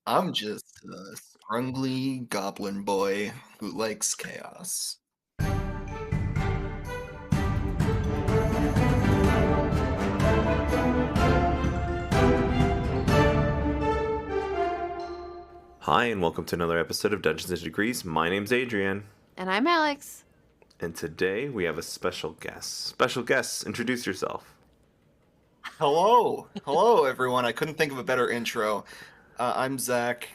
I'm just a sprungly goblin boy who likes chaos. Hi, and welcome to another episode of Dungeons and Degrees. My name's Adrian, And I'm Alex. and today we have a special guest. Special guest, introduce yourself. Hello, everyone. I couldn't think of a better intro. I'm Zach.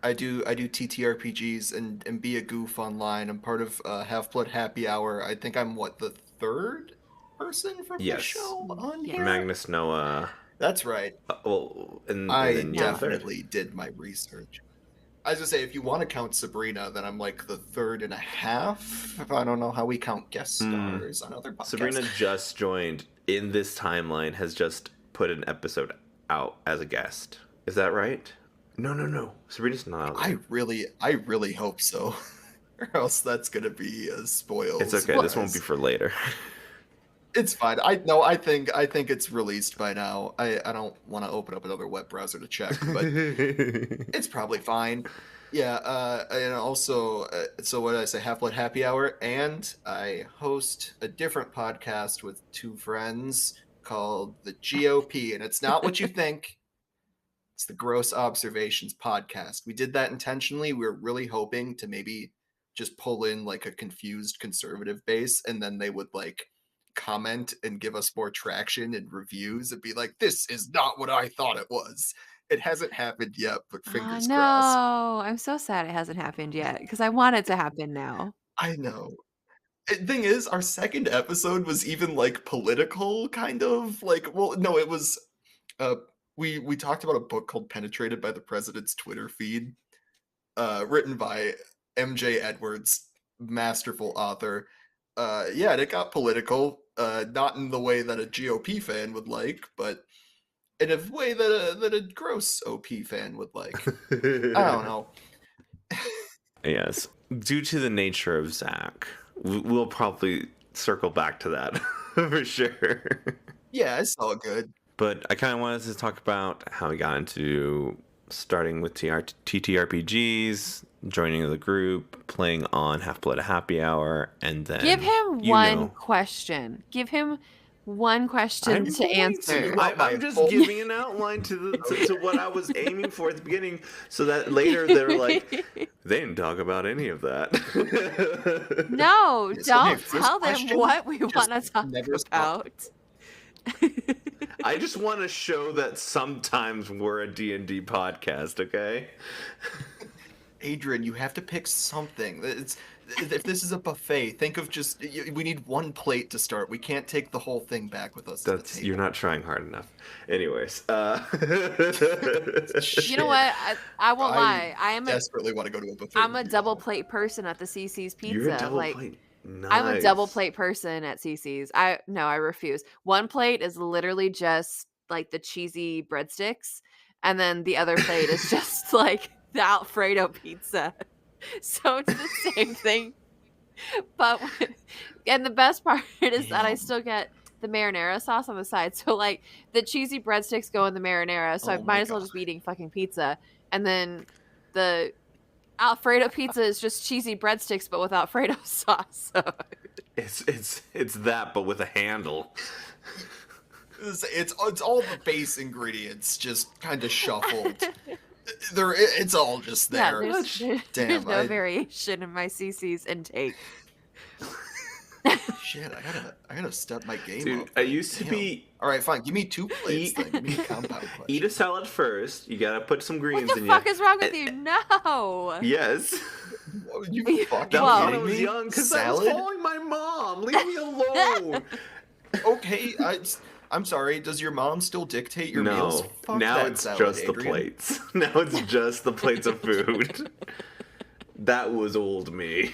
I do TTRPGs and be a goof online. I'm part of Halfblood Happy Hour. I think I'm the third person from the Yes. show on Yeah. here. Magnus, Noah. That's right. And I then you're the third. definitely did my research. I was gonna say, if you want to count Sabrina, then I'm like the third and a half. I don't know how we count guest stars on other podcasts. Sabrina just joined in this timeline, has just put an episode out as a guest. Is that right? No. Sabrina's not out there. I really hope so. Or else that's gonna be a spoil. It's okay. This won't be for later. It's fine. I think it's released by now. I don't want to open up another web browser to check, but it's probably fine. Yeah, and also, so what did I say? Half-Blood Happy Hour, and I host a different podcast with two friends called the GOP, and it's not what you think. It's the Gross Observations Podcast. We did that intentionally. We were really hoping to maybe just pull in like a confused conservative base, and then they would like comment and give us more traction and reviews and be like, this is not what I thought it was. It hasn't happened yet, but fingers no, crossed. I'm so sad it hasn't happened yet because I want it to happen now. I know. Thing is, our second episode was even like political, kind of like. Well, no, it was. We talked about a book called "Penetrated by the President's Twitter Feed," written by M.J. Edwards, masterful author. Yeah, and it got political, not in the way that a GOP fan would like, but in a way that a gross OP fan would like. I don't know. Yes. Due to the nature of Zach, we'll probably circle back to that for sure. Yeah, it's all good. But I kind of wanted to talk about how we got into starting with TTRPGs, joining the group, playing on Half-Blood Happy Hour, and then Give him one question. Give him one question to answer. I'm just giving an outline to what I was aiming for at the beginning, so that later they're like, they didn't talk about any of that. No, So, don't hey, first tell them question, what we just want to talk never stop. about. I just want to show that sometimes we're a D&D podcast, okay? Adrian, you have to pick something. If this is a buffet, think of just, we need one plate to start. We can't take the whole thing back with us to the table. You're not trying hard enough. Anyways. You know what? I won't lie. Desperately want to go to a buffet. I'm a double plate person at the CC's Pizza. You're a double plate. Nice. I'm a double plate person at CC's. I refuse. One plate is literally just like the cheesy breadsticks, and then the other plate is just like the Alfredo pizza. So it's the same thing. But and the best part is that I still get the marinara sauce on the side. So like the cheesy breadsticks go in the marinara, so I might as well just be eating fucking pizza. And then the Alfredo pizza is just cheesy breadsticks, but with Alfredo sauce. So. It's that, but with a handle. It's all the base ingredients, just kind of shuffled. It's all just there. Yeah, there's no variation in my CC's intake. Shit, I gotta step my game Dude, up. I used to be. All right, fine. Give me 2 plates. Then. Give me a compound question. Eat a salad first. You gotta put some greens in. What the fuck is wrong with you? No. Yes. You fucking that was when I was me? young because I was following my mom. Leave me alone. Okay, I'm sorry. Does your mom still dictate your meals? No, now it's salad, just Adrian. the plates. Now it's just the plates of food. That was old me.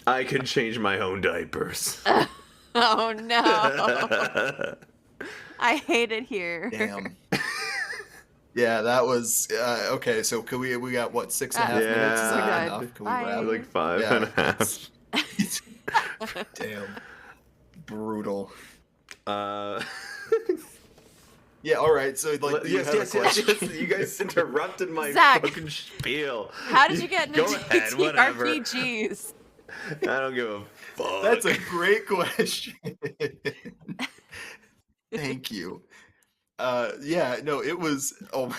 I can change my own diapers. Oh no. I hate it here. Damn. Yeah, that was okay. So could we got what 6.5 minutes? Is that enough? Can we wrap? Like 5.5. Damn. Brutal. Yeah, all right. So, like, do you Yes, have a yes, yes, question? yes. You guys interrupted my Zach, fucking spiel. how did you get into Go ahead, whatever. TTRPGs? I don't give a fuck. That's a great question. Thank you. Yeah, no, it was. Oh,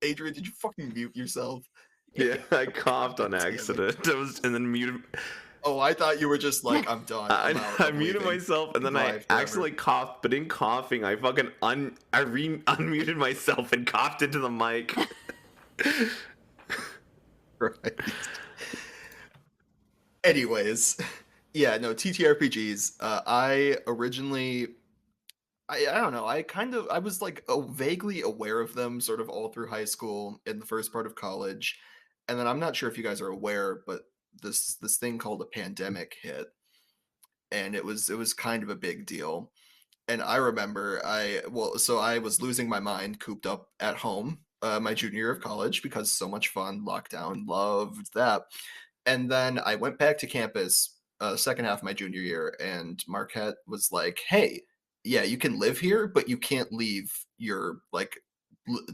Adrian? Did you fucking mute yourself? Yeah, I coughed on God damn it. accident. That was, and then muted. Oh, I thought you were just like, I'm done. I'm out. I I'm muted leaving. myself, and then I Goodbye forever. accidentally coughed. But in coughing, I fucking unmuted myself and coughed into the mic. Right. Anyways, yeah, no, TTRPGs. I originally, I don't know. I was like vaguely aware of them, sort of all through high school and the first part of college, and then I'm not sure if you guys are aware, but this thing called a pandemic hit, and it was kind of a big deal. And I remember so I was losing my mind cooped up at home my junior year of college because so much fun, lockdown, loved that. And then I went back to campus second half of my junior year, and Marquette was like, "Hey, yeah, you can live here, but you can't leave your like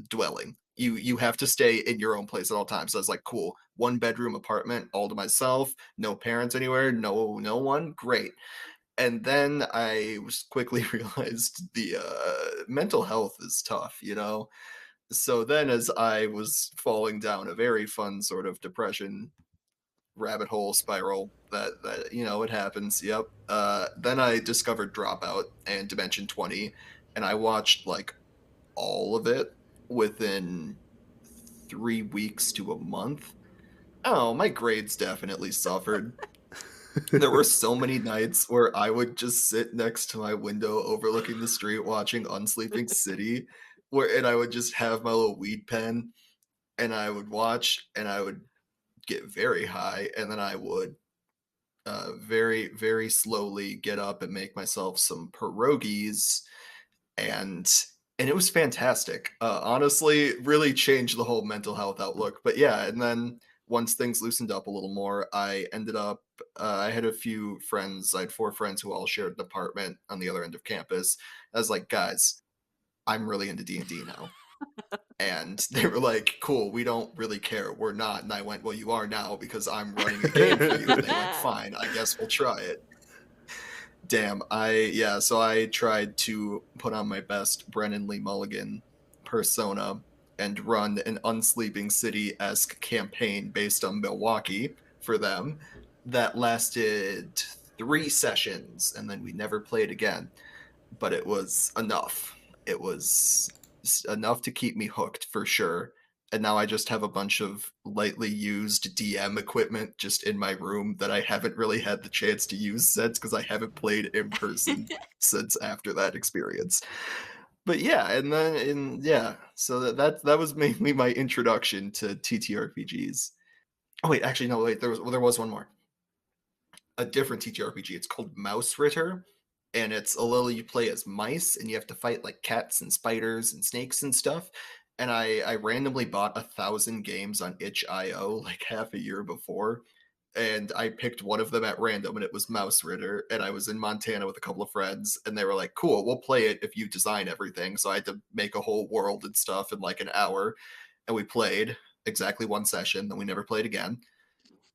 dwelling. You have to stay in your own place at all times." So I was like, "Cool, 1 bedroom apartment, all to myself, no parents anywhere, no one, great." And then I was quickly realized the mental health is tough, you know. So then, as I was falling down a very fun sort of depression rabbit hole spiral that it happens. Yep. Then I discovered Dropout and Dimension 20, and I watched like all of it within 3 weeks to a month. Oh, my grades definitely suffered. There were so many nights where I would just sit next to my window overlooking the street watching Unsleeping City, and I would just have my little weed pen, and I would watch, and I would get very high, and then I would very, very slowly get up and make myself some pierogies, and it was fantastic. Honestly, really changed the whole mental health outlook. But yeah, and then once things loosened up a little more, I ended up. I had a few friends. I had 4 friends who all shared an apartment on the other end of campus. I was like, guys, I'm really into D&D now. And they were like, cool, we don't really care. We're not. And I went, well, you are now because I'm running a game for you. And they went, fine, I guess we'll try it. Damn, so I tried to put on my best Brennan Lee Mulligan persona and run an Unsleeping City-esque campaign based on Milwaukee for them that lasted 3 sessions, and then we never played again. But it was enough. It was enough to keep me hooked for sure. And now I just have a bunch of lightly used DM equipment just in my room that I haven't really had the chance to use since because I haven't played in person since after that experience. But yeah, so that was mainly my introduction to TTRPGs. Oh wait, actually no, wait, there was one more. A different TTRPG. It's called Mouse Ritter, and it's a little you play as mice, and you have to fight like cats and spiders and snakes and stuff. And I randomly bought 1,000 games on itch.io like half a year before, and I picked one of them at random, and it was Mouse Ritter. And I was in Montana with a couple of friends, and they were like, "Cool, we'll play it if you design everything." So I had to make a whole world and stuff in like an hour, and we played exactly 1 session. Then we never played again,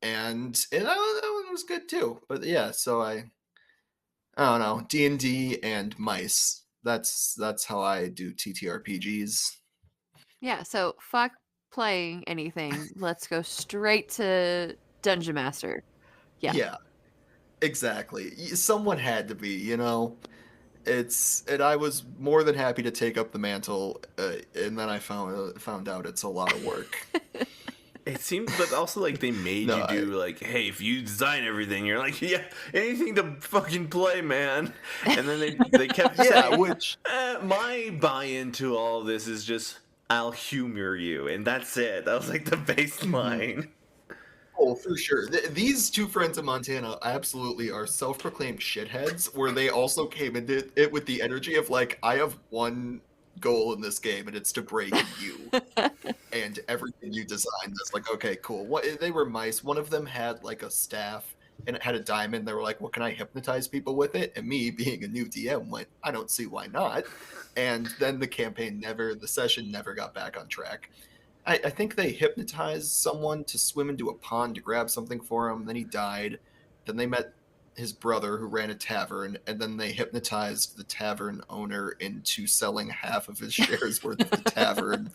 and that one was good too. But yeah, so I don't know, D&D and mice. That's how I do TTRPGs. Yeah, so fuck playing anything. Let's go straight to Dungeon Master. Yeah. Yeah, exactly. Someone had to be, you know. And I was more than happy to take up the mantle, and then I found out it's a lot of work. It seemed, but also like they made No, you do like, hey, if you design everything, you're like, yeah, anything to fucking play, man. And then they kept yeah, saying, which my buy-in to all this is just I'll humor you, and that's it. That was like the baseline. oh, for sure. These 2 friends in Montana absolutely are self-proclaimed shitheads, where they also came into it with the energy of like, I have one goal in this game, and it's to break you. And everything you design is like, okay, cool. What they were mice. One of them had like a staff and it had a diamond. They were like, well, can I hypnotize people with it? And me, being a new DM, went, I don't see why not. And then the session never got back on track. I think they hypnotized someone to swim into a pond to grab something for him. Then he died. Then they met his brother who ran a tavern, and then they hypnotized the tavern owner into selling half of his shares worth of the tavern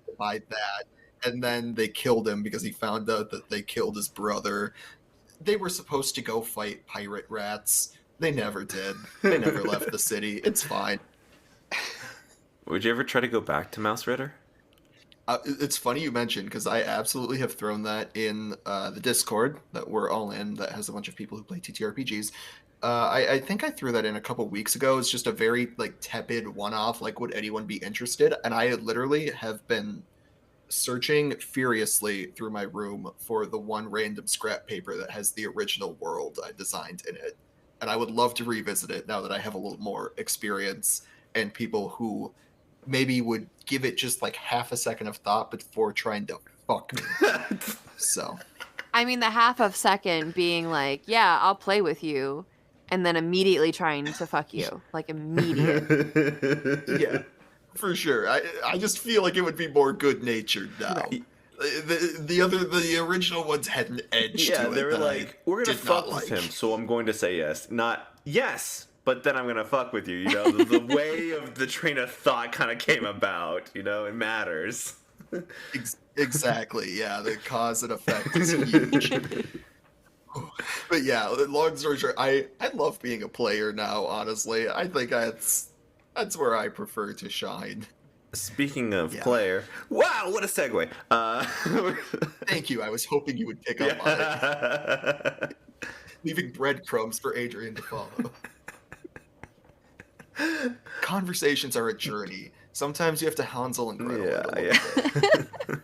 to buy that. And then they killed him because he found out that they killed his brother. They were supposed to go fight pirate rats. They never did. They never left the city. It's fine. Would you ever try to go back to Mouse Ritter? It's funny you mentioned, because I absolutely have thrown that in the Discord that we're all in, that has a bunch of people who play TTRPGs. I think I threw that in a couple weeks ago. It's just a very like tepid one-off. Like, would anyone be interested? And I literally have been searching furiously through my room for the one random scrap paper that has the original world I designed in it. And I would love to revisit it now that I have a little more experience and people who maybe would give it just like half a second of thought before trying to fuck me. So, I mean, the half of second being like, yeah, I'll play with you, and then immediately trying to fuck you. Like, immediate. yeah, for sure. I just feel like it would be more good natured now. Right. The original ones had an edge Yeah, to it. they were that I like, we're gonna did not fuck with like. him, so I'm going to say yes. Not yes, but then I'm gonna fuck with you. You know, the way of the train of thought kind of came about. You know, it matters. Exactly. Yeah, the cause and effect is huge. But yeah, long story short, I love being a player now. Honestly, I think that's where I prefer to shine. Speaking of Yeah. player, wow, what a segue. Thank you. I was hoping you would pick up on it, leaving breadcrumbs for Adrian to follow. Conversations are a journey. Sometimes you have to Hansel and Gretel it a little bit.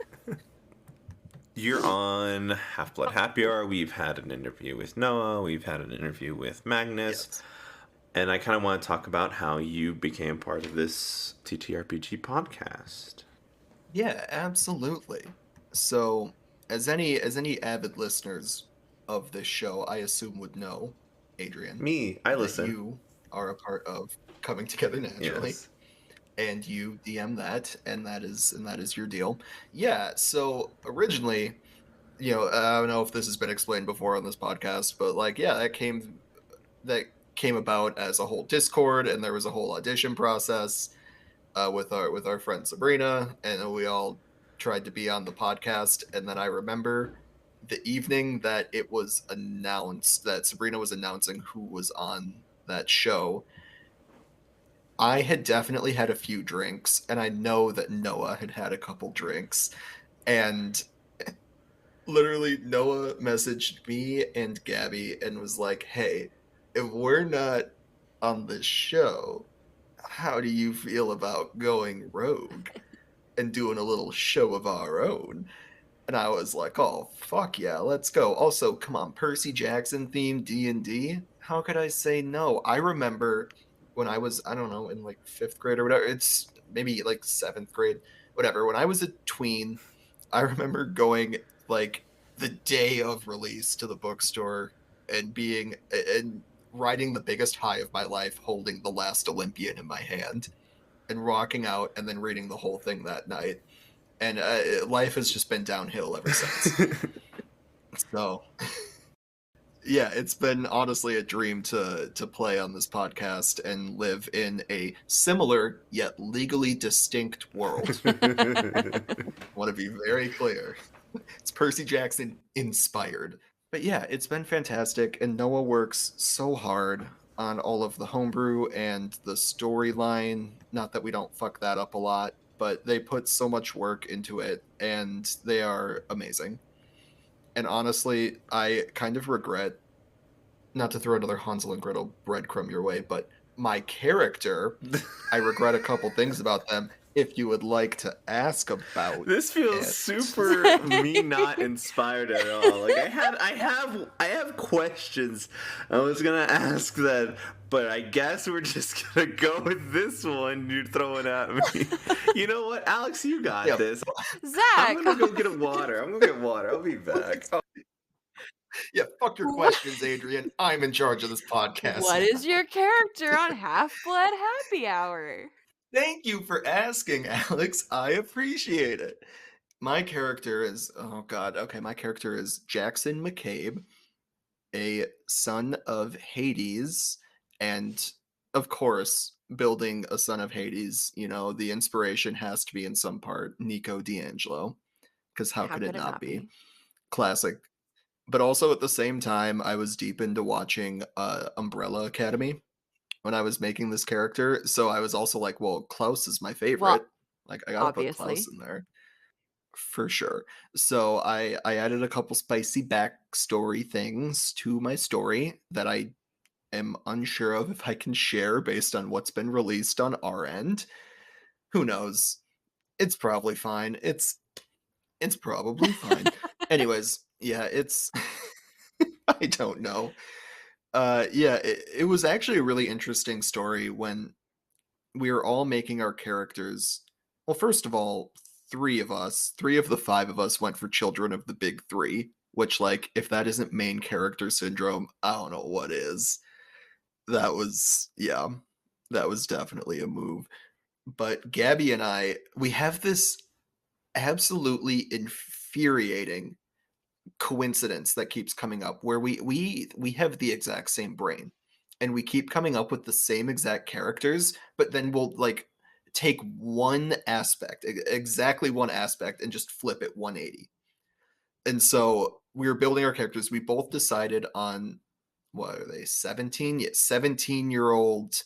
You're on Halfblood Happy Hour. We've had an interview with Noah. We've had an interview with Magnus. Yes. And I kind of want to talk about how you became part of this TTRPG podcast. Yeah, absolutely. So, as any avid listeners of this show, I assume would know, Adrian, Me, I that listen. you are a part of Coming Together Naturally. Yes. And you DM that, and that is your deal. Yeah, so originally, I don't know if this has been explained before on this podcast, but like, yeah, that came about as a whole Discord, and there was a whole audition process with our friend Sabrina, and we all tried to be on the podcast. And then I remember the evening that it was announced that Sabrina was announcing who was on that show. I had definitely had a few drinks, and I know that Noah had had a couple drinks, and literally Noah messaged me and Gabby and was like, hey, if we're not on this show, how do you feel about going rogue and doing a little show of our own? And I was like, oh, fuck yeah, let's go. Also, come on, Percy Jackson themed D&D? How could I say no? I remember when I was, I don't know, in like 5th grade or whatever, it's maybe like 7th grade, whatever. When I was a tween, I remember going like the day of release to the bookstore and riding the biggest high of my life, holding The Last Olympian in my hand and rocking out and then reading the whole thing that night. And life has just been downhill ever since. So, yeah, it's been honestly a dream to play on this podcast and live in a similar yet legally distinct world. I want to be very clear. It's Percy Jackson inspired. But yeah, it's been fantastic, and Noah works so hard on all of the homebrew and the storyline. Not that we don't fuck that up a lot, but they put so much work into it, and they are amazing. And honestly, I kind of regret, not to throw another Hansel and Gretel breadcrumb your way, but my character, I regret a couple things about them. If you would like to ask about This feels it. super me not inspired at all. Like I have questions I was gonna ask that, but I guess we're just gonna go with this one you're throwing at me. You know what, Alex, you got Yeah. this. Zach, I'm gonna go get a water. I'm gonna get water. I'll be back. Yeah, fuck your What questions, Adrian. I'm in charge of this podcast what is now. your character on Half-Blood Happy Hour? Thank you for asking, Alex. I appreciate it. My character is, oh god, okay, my character is Jackson McCabe, a son of Hades, and of course, building a son of Hades, the inspiration has to be in some part Nico D'Angelo, because how How could could it it not not be? be? Classic. But also at the same time, I was deep into watching Umbrella Academy when I was making this character. So I was also like, well, Klaus is my Well, favorite. Like, I gotta put Klaus obviously. in there for sure. So I added a couple spicy backstory things to my story that I am unsure of if I can share based on what's been released on our end. Who knows? It's probably fine. It's probably fine. Anyways, yeah, it's I don't know. Yeah, it was actually a really interesting story when we were all making our characters. Well, first of all, three of the five of us went for Children of the Big Three, which, like, if that isn't main character syndrome, I don't know what is. That was, yeah, that was definitely a move. But Gabby and I, we have this absolutely infuriating coincidence that keeps coming up where we have the exact same brain and we keep coming up with the same exact characters, but then we'll like take one aspect, exactly one aspect, and just flip it 180. And so we were building our characters, we both decided on, what are they, 17, yeah, 17-year-old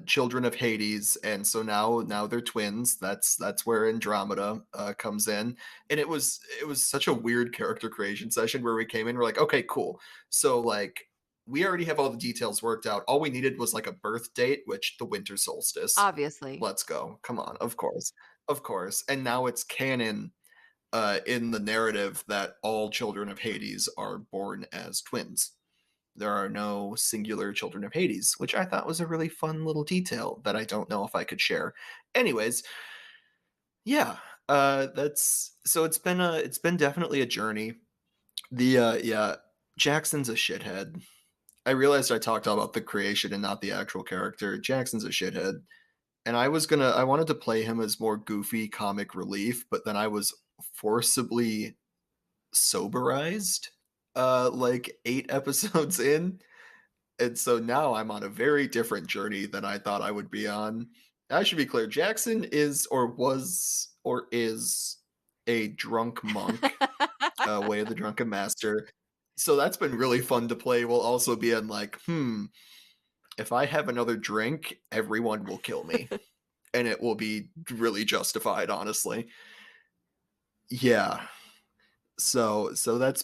children of Hades, and so now they're twins. That's where Andromeda comes in, and it was such a weird character creation session where we came in. We're like, okay, cool. So like we already have all the details worked out. All we needed was like a birth date, which the winter solstice. Obviously. Let's go. Come on, of course. And now it's canon in the narrative that all children of Hades are born as twins. There are no singular children of Hades, which I thought was a really fun little detail that I don't know if I could share. Anyways, yeah, that's so it's been definitely a journey. Yeah, Jackson's a shithead. I realized I talked all about the creation and not the actual character. Jackson's a shithead. And I wanted to play him as more goofy comic relief, but then I was forcibly soberized like 8 episodes in. And so now I'm on a very different journey than I thought I would be on. I should be clear, Jackson is or was or is a drunk monk, Way of the Drunken Master. So that's been really fun to play while also being like, if I have another drink, everyone will kill me. And it will be really justified, honestly. Yeah. So that's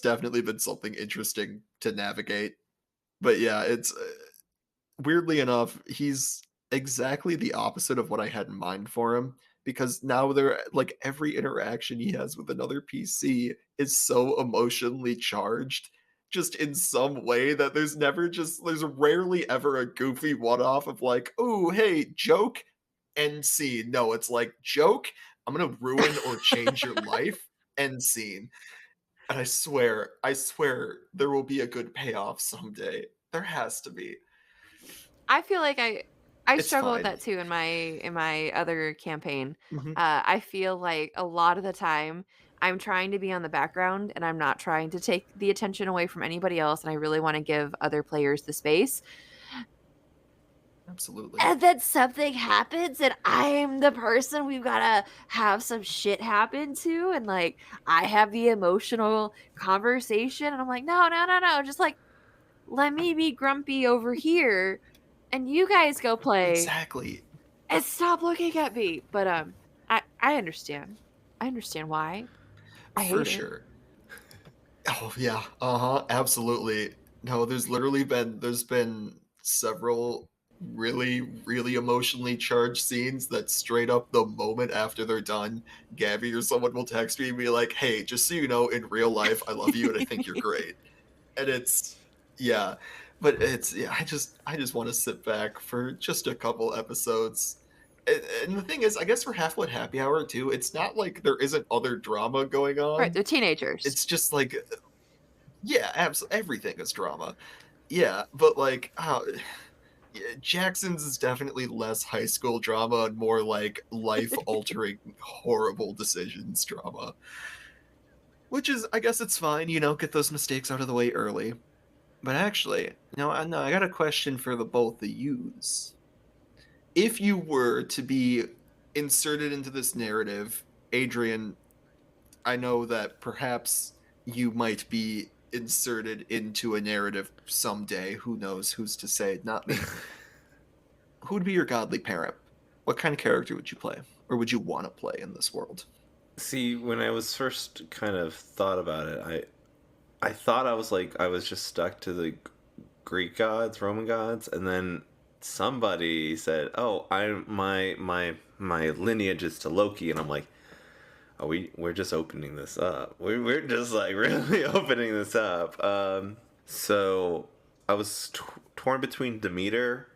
definitely been something interesting to navigate. But yeah, it's weirdly enough, he's exactly the opposite of what I had in mind for him, because now there like every interaction he has with another PC is so emotionally charged just in some way that there's rarely ever a goofy one-off of like, "Oh, hey, joke," end scene. No, it's like, "Joke, I'm gonna ruin or change your life," end scene. And I swear there will be a good payoff someday. There has to be. I feel like I It's struggle with fine. that too in my other campaign. Mhm. I feel like a lot of the time I'm trying to be on the background and I'm not trying to take the attention away from anybody else, and I really want to give other players the space. Absolutely. And then something happens and I'm the person we've got to have some shit happen to, and like I have the emotional conversation and I'm like, "No, no, no, no, just like let me be grumpy over here and you guys go play Exactly. and stop looking at me." But I understand. I understand why. I For hate it. sure. Oh, yeah. Uh-huh, absolutely. No, there's been several really, really emotionally charged scenes that straight up the moment after they're done, Gabby or someone will text me and be like, "Hey, just so you know, in real life, I love you and I think you're great." And it's yeah, but it's yeah, I just want to sit back for just a couple episodes. And the thing is, I guess for Half-Blood Happy Hour too, it's not like there isn't other drama going Right, on. they're teenagers. It's just like Yeah, everything is drama. Yeah, but, like, yeah, Jackson's is definitely less high school drama and more, like, life-altering, horrible decisions drama, which is I guess it's fine, get those mistakes out of the way early. But actually, no, I got a question for the both of yous. If you were to be inserted into this narrative, Adrian, I know that perhaps you might be inserted into a narrative someday. Who knows? Who's to say? Not me. Who would be your godly parent? What kind of character would you play? Or would you want to play in this world? See, when I was first kind of thought about it, I thought I was just stuck to the Greek gods, Roman gods, and then somebody said, "Oh, my lineage is to Loki," and I'm like, "Oh, we're just opening this up. We're just like really opening this up." So I was torn between Demeter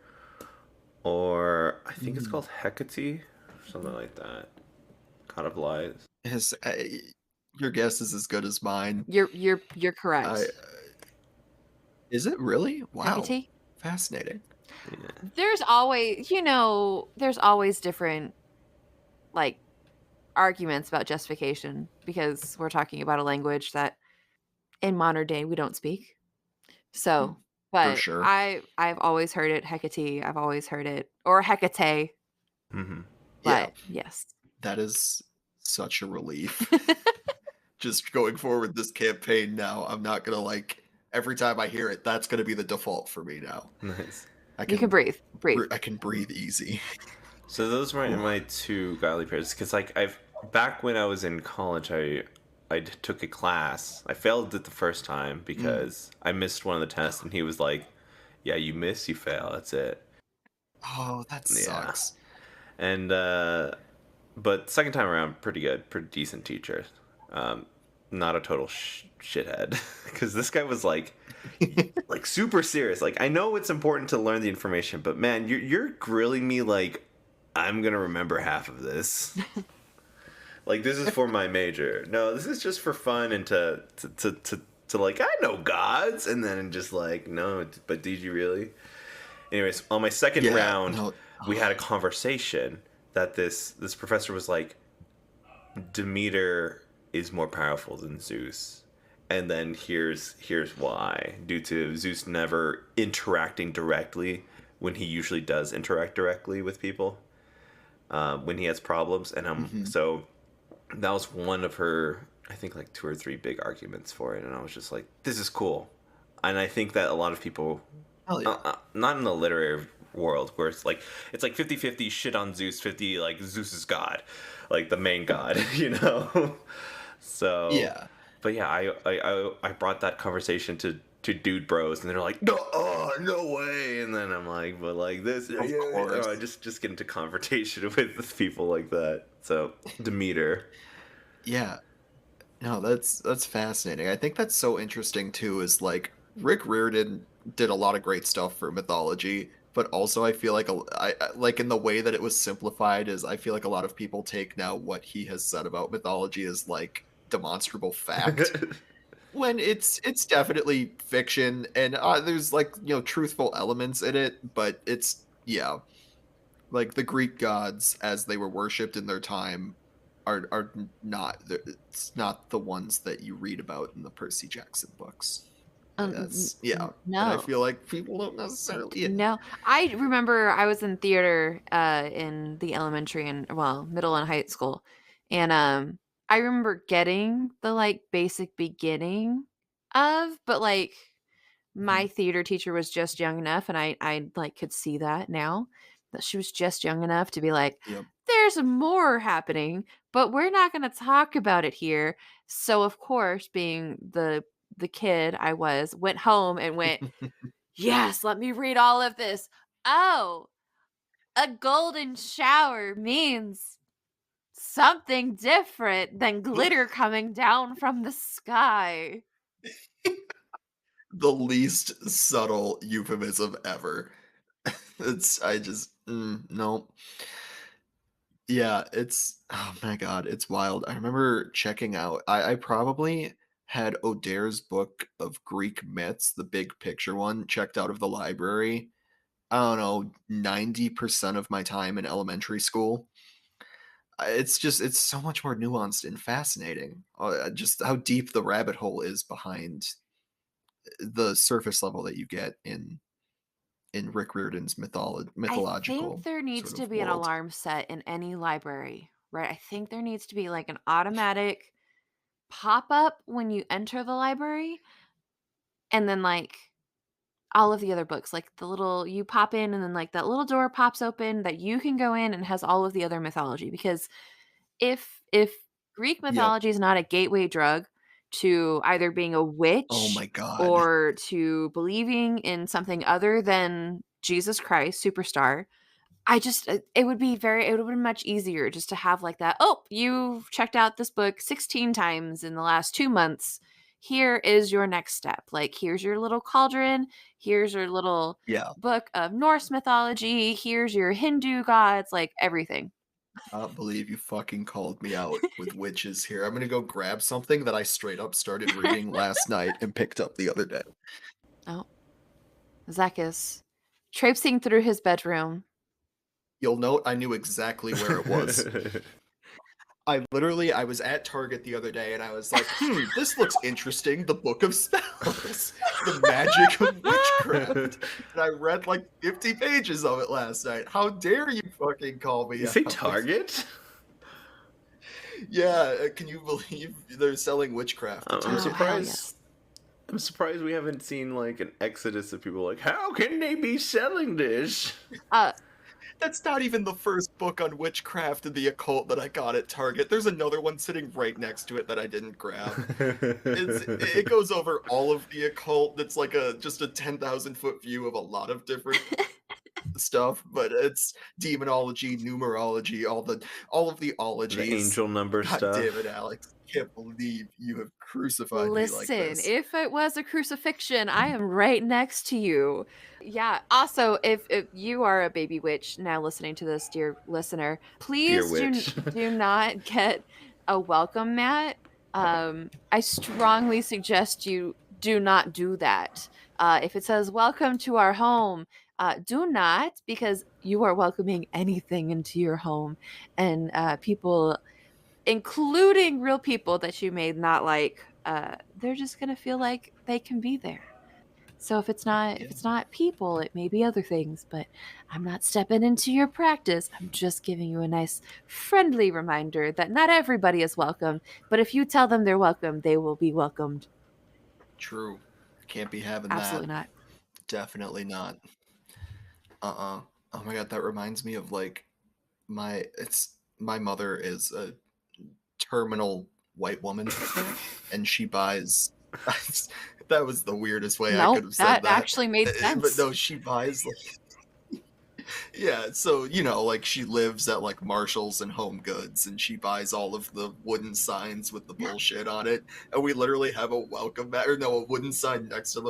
or I think it's Mm. called Hecate, something like that. God of Lies. Yes, your guess is as good as mine. You're I correct. Is it really? Wow, Hecate? fascinating. Yeah. There's always different, like, arguments about justification because we're talking about a language that in modern day we don't speak. Mm, So, for but sure. I've always heard it Hecate, I've always heard it or Hecate, Hmm. Yeah, but yes. that is such a relief. Just going forward this campaign now, I'm not gonna like every time I hear it, that's gonna be the default for me now. Nice. I You can can breathe, breathe. I can breathe easy. So those were Whew. my two godly pairs. Because like I've back when I was in college, took a class. I failed it the first time Mm. because I missed one of the tests, and he was like, "Yeah, you miss, you fail. That's it." Oh, that Yeah. sucks. And but second time around, pretty good, pretty decent teacher. Um, not a total shithead, because this guy was like super serious. Like I know it's important to learn the information, but man, you're grilling me like I'm gonna remember half of this. Like this is for my major. No, this is just for fun and to like I know gods, and then just like no, but did you really? Anyways, on my second Yeah, round, no. we had a conversation that this professor was like, Demeter is more powerful than Zeus. And then here's why. Due to Zeus never interacting directly when he usually does interact directly with people when he has problems. And Mhm. so that was one of her, I think, like two or three big arguments for it. And I was just like, this is cool. And I think that a lot of people, Hell yeah. not in the literary world where it's like 50-50 shit on Zeus, 50 like Zeus is god, like the main god, you know. So Yeah, but yeah, I brought that conversation to dude bros, and they're like, no, oh, no way. And then I'm like, but like this, yeah, of yeah. Oh, I course. just get into confrontation with people like that. So Demeter. Yeah. No, that's fascinating. I think that's so interesting too is like Rick Riordan did a lot of great stuff for mythology, but also I feel like like in the way that it was simplified is I feel like a lot of people take now what he has said about mythology as like demonstrable fact when it's definitely fiction and there's like, truthful elements in it, but it's yeah, like the Greek gods as they were worshipped in their time are not it's not the ones that you read about in the Percy Jackson books. That's yeah, and I No. feel like people don't necessarily yeah. No. I remember I was in theater, in the elementary and well, middle and high school, and, I remember getting the, like, basic beginning but, like, my Mhm. theater teacher was just young enough, and like, could see that now, that she was just young enough to be like, Yep. "There's more happening, but we're not gonna talk about it here." So, of course, being the kid I was, went home and went, "Yes, let me read all of this. Oh, a golden shower means something different than glitter coming down from the sky." The least subtle euphemism ever. It's I just no. Yeah, it's oh my god, it's wild. I remember checking out I probably had O'Dare's book of Greek myths, the big picture one, checked out of the library, I don't know, 90% of my time in elementary school. It's so much more nuanced and fascinating. Just how deep the rabbit hole is behind the surface level that you get in Rick Riordan's I think mythological there needs sort to of be an world. alarm set in any library, right? I think there needs to be like an automatic pop up when you enter the library, and then like all of the other books, like the little you pop in and then like that little door pops open that you can go in and has all of the other mythology. Because if Greek Yep. mythology is not a gateway drug to either being a Oh witch my god. or to believing in something other than Jesus Christ superstar, it would be it would have been much easier just to have like that. Oh, you've checked out this book 16 times in the last 2 months. Here is your next step. Like, here's your little cauldron. Here's your little Yeah. book of Norse mythology. Here's your Hindu gods, like everything. I can't believe you fucking called me out with witches here. I'm gonna go grab something that I straight up started reading last night and picked up the other day. Oh, Zach is traipsing through his bedroom. You'll note I knew exactly where it was. I was at Target the other day and I was like, this looks interesting. The Book of Spells, the magic of witchcraft. And I read like 50 pages of it last night. How dare you fucking call me You say out? Target? Yeah, can you believe they're selling witchcraft at I'm Oh, Target? hell surprised. yes. I'm surprised we haven't seen like an exodus of people like, how can they be selling this? Uh, That's not even the first book on witchcraft and the occult that I got at Target. There's another one sitting right next to it that I didn't grab. It goes over all of the occult. That's like a just a 10,000-foot view of a lot of different stuff, but it's demonology, numerology, all of the The ologies. angel number God damn it, stuff. Alex. Can't believe you have crucified me like Listen, this. if it was a crucifixion, I am right next to you. Yeah. Also, if you are a baby witch now listening to this, dear listener, Dear please witch. do not get a welcome mat. I strongly suggest you do not do that. If it says "Welcome to our home," do not, because you are welcoming anything into your home, and people, including real people that you may not like, they're just gonna feel like they can be there. So if Yeah, it's not people, it may be other things, but I'm not stepping into your practice. I'm just giving you a nice friendly reminder that not everybody is welcome, but if you tell them they're welcome, they will be welcomed. true. Can't be having Absolutely that. not. Definitely not. Oh my god, that reminds me of like my mother is a terminal white woman and she buys that was the weirdest way I could Nope, have said that that. actually made But sense. no, she buys like yeah, so like she lives at like Marshalls and Home Goods and she buys all of the wooden signs with the bullshit on it. And we literally have a welcome mat or no, a wooden sign next to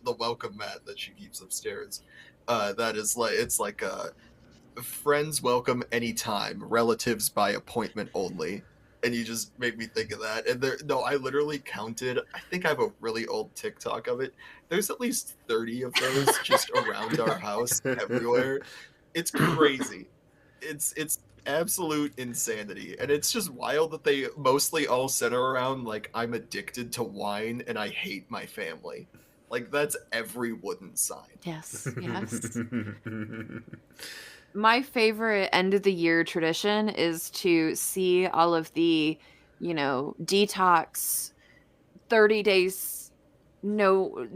the welcome mat that she keeps upstairs. That is like it's like friends welcome anytime, relatives by appointment only. And you just made me think of that. And there, no, I literally counted. I think I have a really old TikTok of it. There's at least 30 of those just around our house everywhere. It's crazy. It's absolute insanity. And it's just wild that they mostly all center around like I'm addicted to wine and I hate my family. Like that's every wooden sign. Yes, yes. My favorite end of the year tradition is to see all of the, detox 30 days no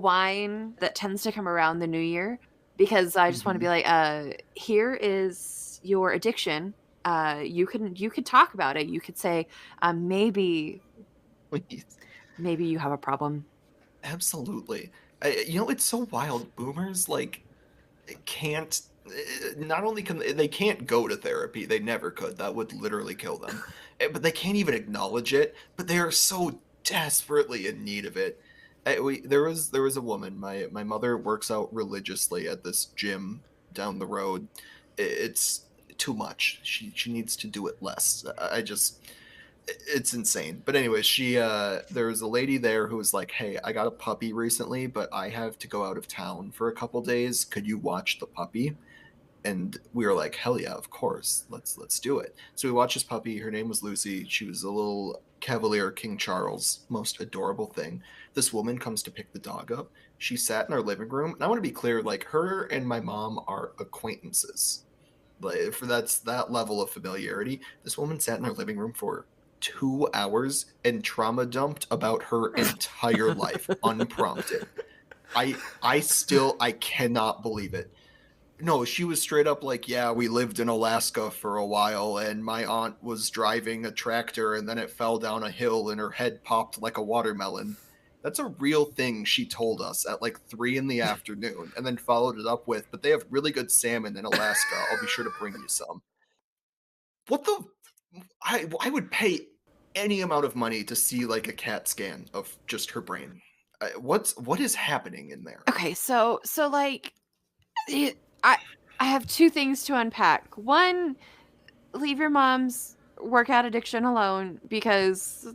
wine that tends to come around the new year, because I just want to be Mhm. like, here is your addiction. You could talk about it. You could say, maybe you have a problem. Absolutely. It's so wild. Boomers like can't. Not only can they can't go to therapy, they never could. That would literally kill them. But they can't even acknowledge it. But they are so desperately in need of it. There was a woman. My mother works out religiously at this gym down the road. It's too much. She needs to do it less. I just It's insane. But anyway, there was a lady there who was like, "Hey, I got a puppy recently, but I have to go out of town for a couple days. Could you watch the puppy?" And we were like, "Hell yeah, of course. Let's do it." So we watched this puppy. Her name was Lucy. She was a little Cavalier King Charles, most adorable thing. This woman comes to pick the dog up. She sat in our living room, and I want to be clear, like her and my mom are acquaintances. Like for that's that level of familiarity. This woman sat in our living room for 2 hours and trauma dumped about her entire life unprompted. I cannot believe it. No, she was straight up like, "Yeah, we lived in Alaska for a while, and my aunt was driving a tractor, and then it fell down a hill, and her head popped like a watermelon." That's a real thing she told us at like 3 in the afternoon, and then followed it up with, "But they have really good salmon in Alaska. I'll be sure to bring you some." What the? I would pay any amount of money to see like a CAT scan of just her brain. What is happening in there? Okay, so like it, I have two things to unpack. One, leave your mom's workout addiction alone because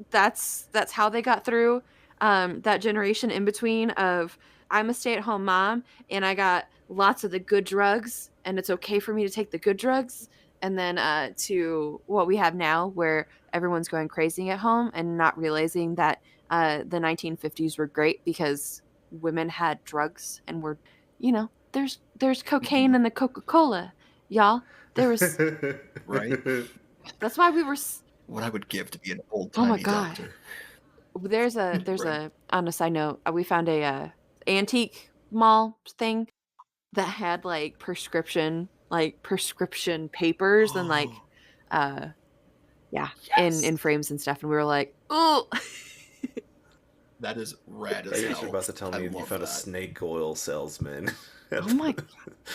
that's how they got through that generation in between of I'm a stay-at-home mom and I got lots of the good drugs and it's okay for me to take the good drugs, and then to what we have now where everyone's going crazy at home and not realizing that the 1950s were great because women had drugs and were, there's cocaine Mhm. in the Coca-Cola, y'all. There was Right? That's why we were What I would give to be an old oh my timey god. doctor. There's Right. a on a side note, we found a antique mall thing that had prescription papers and Oh, uh yeah, yes. in frames and stuff, and we were like, "Oh." That is rad I as guess you're hell. about to tell I me you love found a that. snake oil salesman. Oh my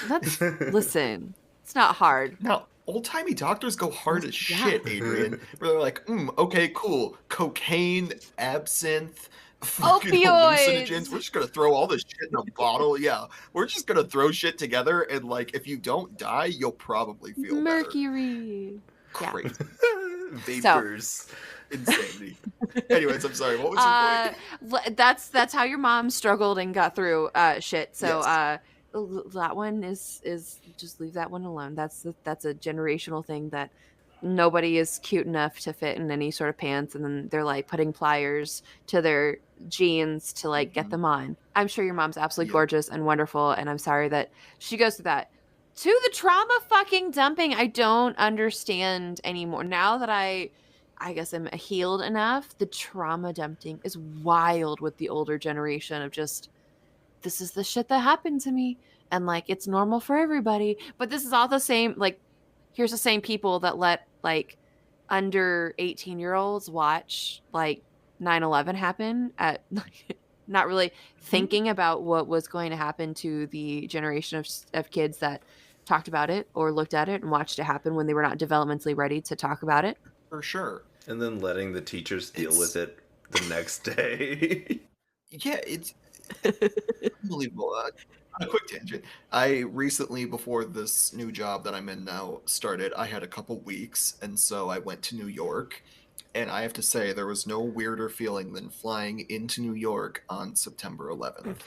that's listen, it's not hard. Now, old timey doctors go hard as Yeah. shit, Adrian. Where they're like, okay, cool. Cocaine, absinthe, fucking hallucinogens. We're Opioids. just gonna throw all this shit in a bottle. Yeah. We're just gonna throw shit together and like if you don't die, you'll probably feel better. Mercury. Yeah. Crazy. So Vapors. Insanity. Anyways, I'm sorry. What was your point? uh that's how your mom struggled and got through shit. So Yes. that one is just leave that one alone. That's a generational thing that nobody is cute enough to fit in any sort of pants, and then they're like putting pliers to their jeans to like get Mhm. them on. I'm sure your mom's absolutely Yep. gorgeous and wonderful, and I'm sorry that she goes through that. To the trauma fucking dumping, I don't understand anymore. Now that I guess I'm healed enough, the trauma dumping is wild with the older generation of just this is the shit that happened to me and like it's normal for everybody. But this is all the same, like here's the same people that let like under 18-year-olds watch like 9/11 happen at not really Mhm. thinking about what was going to happen to the generation of kids that talked about it or looked at it and watched it happen when they were not developmentally ready to talk about it. For sure. And then letting the teachers deal with It's it the next day. yeah, it's unbelievable. On a quick tangent. I recently, before this new job that I'm in now started, I had a couple weeks, and so I went to New York. And I have to say, there was no weirder feeling than flying into New York on September 11th.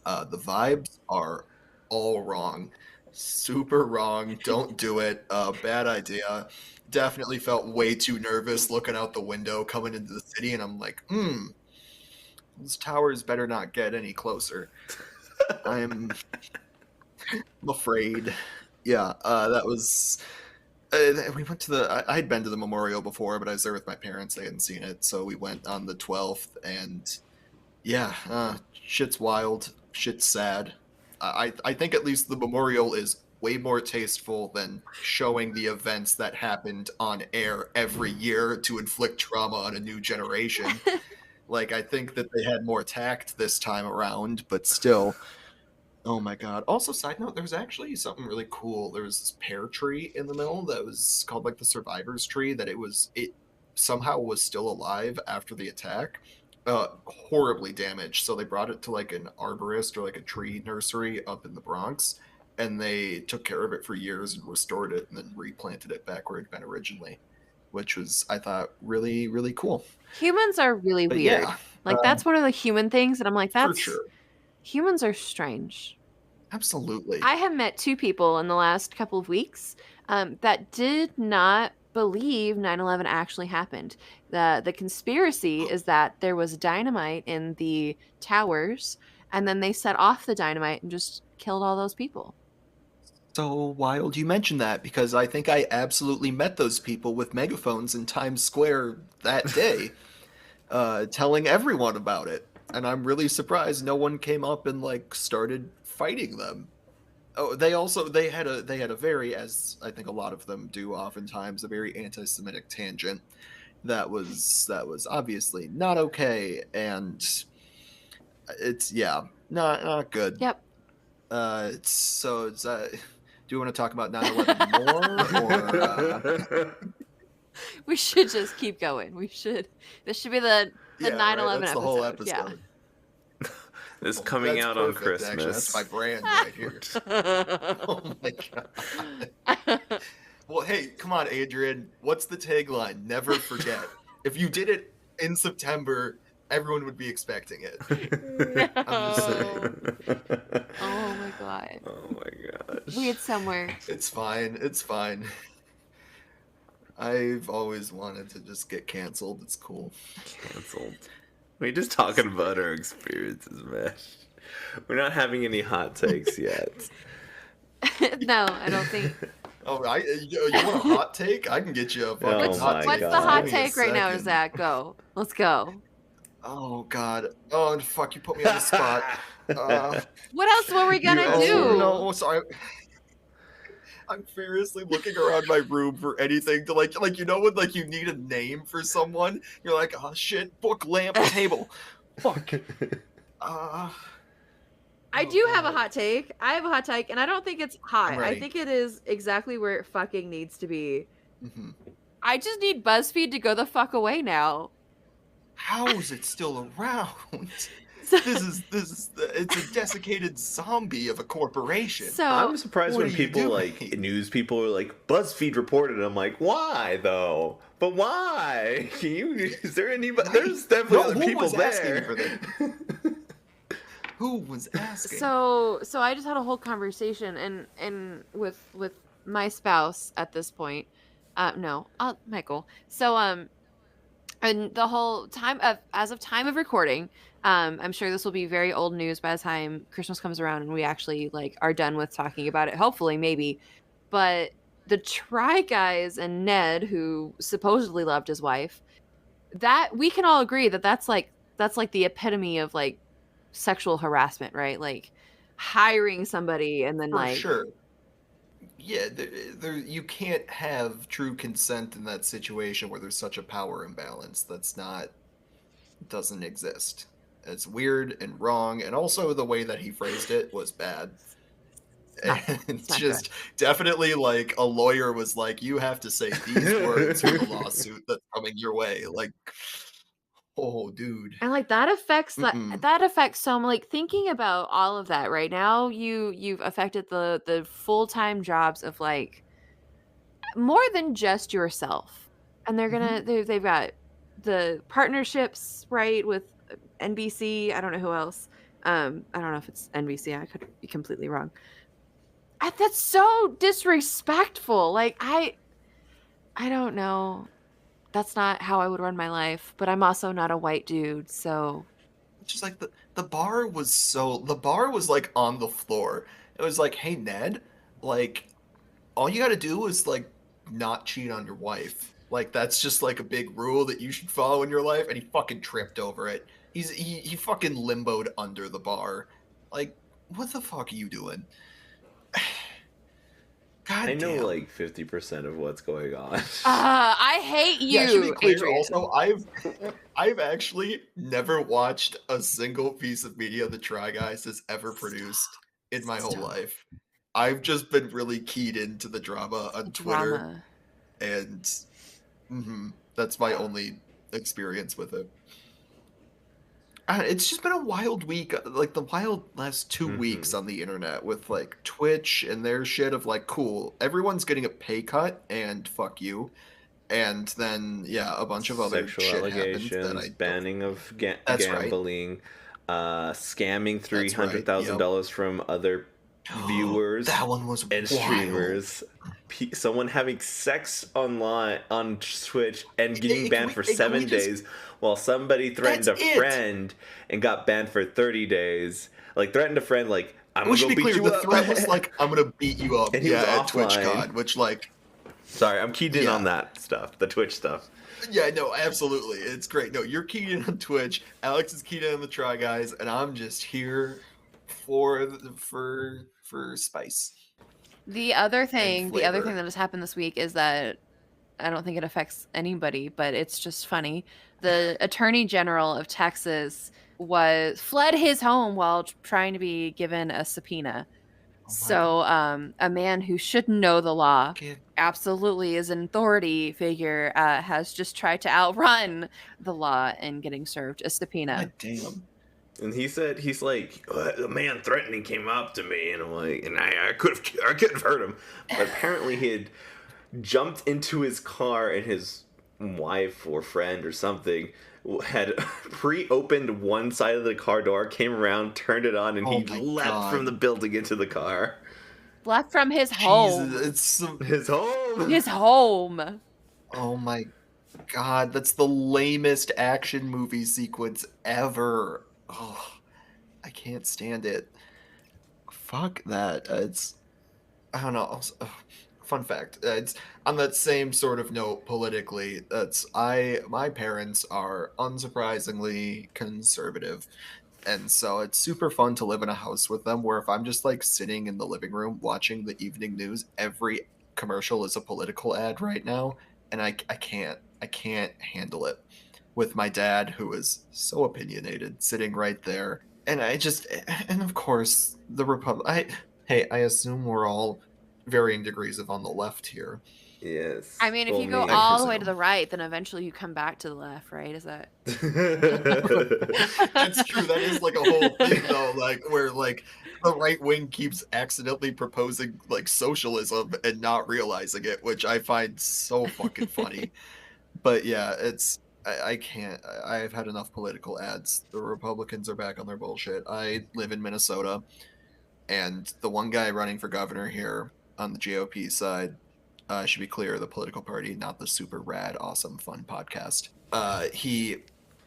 The vibes are all wrong. Super wrong. Don't do it. Bad idea. Definitely felt way too nervous looking out the window coming into the city, and I'm like, those towers better not get any closer. I'm afraid. Yeah, that was. We went to I'd been to the memorial before, but I was there with my parents. They hadn't seen it, so we went on the 12th, and yeah, shit's wild. Shit's sad. I think at least the memorial is way more tasteful than showing the events that happened on air every year to inflict trauma on a new generation. Like I think that they had more tact this time around, but still. Oh my god. Also, side note, there was actually something really cool. There was this pear tree in the middle that was called like the survivor's tree that it somehow was still alive after the attack. Horribly damaged. So they brought it to like an arborist or like a tree nursery up in the Bronx, and they took care of it for years and restored it and then replanted it back where it had been originally. which was, I thought, really, really cool. Humans are really But weird. yeah, Like, that's one of the human things, and I'm like, for that's sure. humans are strange. Absolutely. I have met 2 people in the last couple of weeks, that did not believe 9/11 actually happened. The conspiracy is that there was dynamite in the towers, and then they set off the dynamite and just killed all those people. So wild you mentioned that because I think I absolutely met those people with megaphones in Times Square that day, telling everyone about it. And I'm really surprised no one came up and like started fighting them. Oh, they had a very, as I think a lot of them do oftentimes, a very anti-Semitic tangent that was obviously not okay, and it's yeah, not good. Yep. Do you want to talk about 9/11 more, or We should just keep going. We should This should be the yeah, right? 9/11 That's the whole episode. Yeah. episode. It's Oh, coming that's out on perfect, actually. That's my Christmas. brand right here. Oh my god. Well, hey, come on, Adrian. What's the tagline? Never forget. If you did it in September, everyone would be expecting it. I'm just No. saying. Oh my god. Oh my gosh. Weird somewhere. It's fine. It's fine. I've always wanted to just get canceled. It's cool. Canceled. We're just talking about our experiences, man. We're not having any hot takes yet. No, I don't think. Oh, you want a hot take? I can get you a fucking Oh hot my take. What's God. the hot Give me a take right now, second. Zach? Go. Let's go. Oh god. Oh fuck! You put me on the spot. What else were we gonna You- do? No, sorry. I'm furiously looking around my room for anything to like you know when like you need a name for someone. You're like, oh shit, book, lamp, table. Fuck. I do have a hot take. I have a hot take, and I don't think it's hot. I'm I ready. think it is exactly where it fucking needs to be. Mhm. I just need BuzzFeed to go the fuck away now. How is it still around? So, It's a desiccated zombie of a corporation. I'm surprised what when are you people like doing? news people are like BuzzFeed reported. I'm like, why though? But why? Is there anybody? There's definitely No, other who people was asking there. for that? Who was asking? so I just had a whole conversation and with my spouse at this point. No, Michael. So and the whole time of as of time of recording, I'm sure this will be very old news by the time Christmas comes around and we actually like are done with talking about it. Hopefully, maybe. But the Try Guys and Ned, who supposedly loved his wife, that we can all agree that that's like the epitome of like sexual harassment, right? Like hiring somebody and then For like sure. Yeah, you can't have true consent in that situation where there's such a power imbalance. Doesn't exist. It's weird and wrong, and also the way that he phrased it was bad. not- And it's not just definitely like a lawyer was like, you have to say these words for the lawsuit that's coming your way. Like, oh, dude. and like that affects Mm-mm. that affects like thinking about all of that right now, you've affected the full-time jobs of like more than just yourself. And they're gonna they've got the partnerships, right, with NBC. I don't know who else. I don't know if it's NBC. I could be completely wrong. That's so disrespectful. Like I don't know. That's not how I would run my life, but I'm also not a white dude, so Just like the bar was like on the floor. It was like, hey Ned, like all you gotta do is like not cheat on your wife. Like that's just like a big rule that you should follow in your life, and he fucking tripped over it. He fucking limboed under the bar. Like, what the fuck are you doing? God I know damn. like 50% of what's going on. I hate you, Yeah, to be clear, Adrian. also, I've actually never watched a single piece of media the Try Guys has ever produced in my whole Stop. life. I've just been really keyed into the drama on Twitter, Drama. and that's my only experience with it. It's just been a wild week, like the wild last 2 weeks on the internet with like Twitch and their shit of like, cool, everyone's getting a pay cut and fuck you. And then a bunch of other Sexual shit happened that allegations, I don't. banning of That's right. gambling, scamming That's right. Yep. $300,000 from other viewers That one was and wild. streamers. Someone having sex online on Twitch and getting Can banned we, for can we 7 just? days, while somebody threatened That's a it. friend and got banned for 30 days. Like, threatened a friend, like, I'm We gonna should go be beat clear. you The up. threat was like, "I'm gonna beat you up." And he was Yeah, at offline. TwitchCon, which like, Sorry, I'm keyed in on yeah, that stuff, the Twitch stuff. yeah, no, absolutely, it's great. No, you're keyed in on Twitch. Alex is keyed in on the Try Guys, and I'm just here for spice The other and thing, flavor. that has happened this week is that I don't think it affects anybody, but it's just funny. The Attorney General of Texas was fled his home while trying to be given a subpoena. Oh my So, a man who should know the law, god, absolutely is an authority figure, has just tried to outrun the law in getting served a subpoena. god damn. And he said, he's like, a man threatening came up to me, and I'm like, and I could have hurt him, but apparently he had jumped into his car, and his wife or friend or something had pre-opened one side of the car door, came around, turned it on, and Oh he my leapt from the god. building into the car. Left from his Jesus, home. it's His home. His home. oh my god, that's the lamest action movie sequence ever. Oh, I can't stand it. Fuck that. It's I don't know. Fun fact. It's on that same sort of note politically. That's my parents are unsurprisingly conservative. And so it's super fun to live in a house with them where if I'm just like sitting in the living room watching the evening news, every commercial is a political ad right now, and I can't handle it with my dad who is so opinionated sitting right there. And and of course the Republic I assume we're all varying degrees of on the left here. I Yes. mean, if Well, you go I me. all the way to the presume. right, then eventually you come back to the left, right? Is that? That's true. That is like a whole thing though, like where like the right wing keeps accidentally proposing like socialism and not realizing it, which I find so fucking funny. But yeah, I can't. I've had enough political ads. The Republicans are back on their bullshit. I live in Minnesota, and the one guy running for governor here on the GOP side, should be clear, the political party, not the super rad, awesome, fun podcast.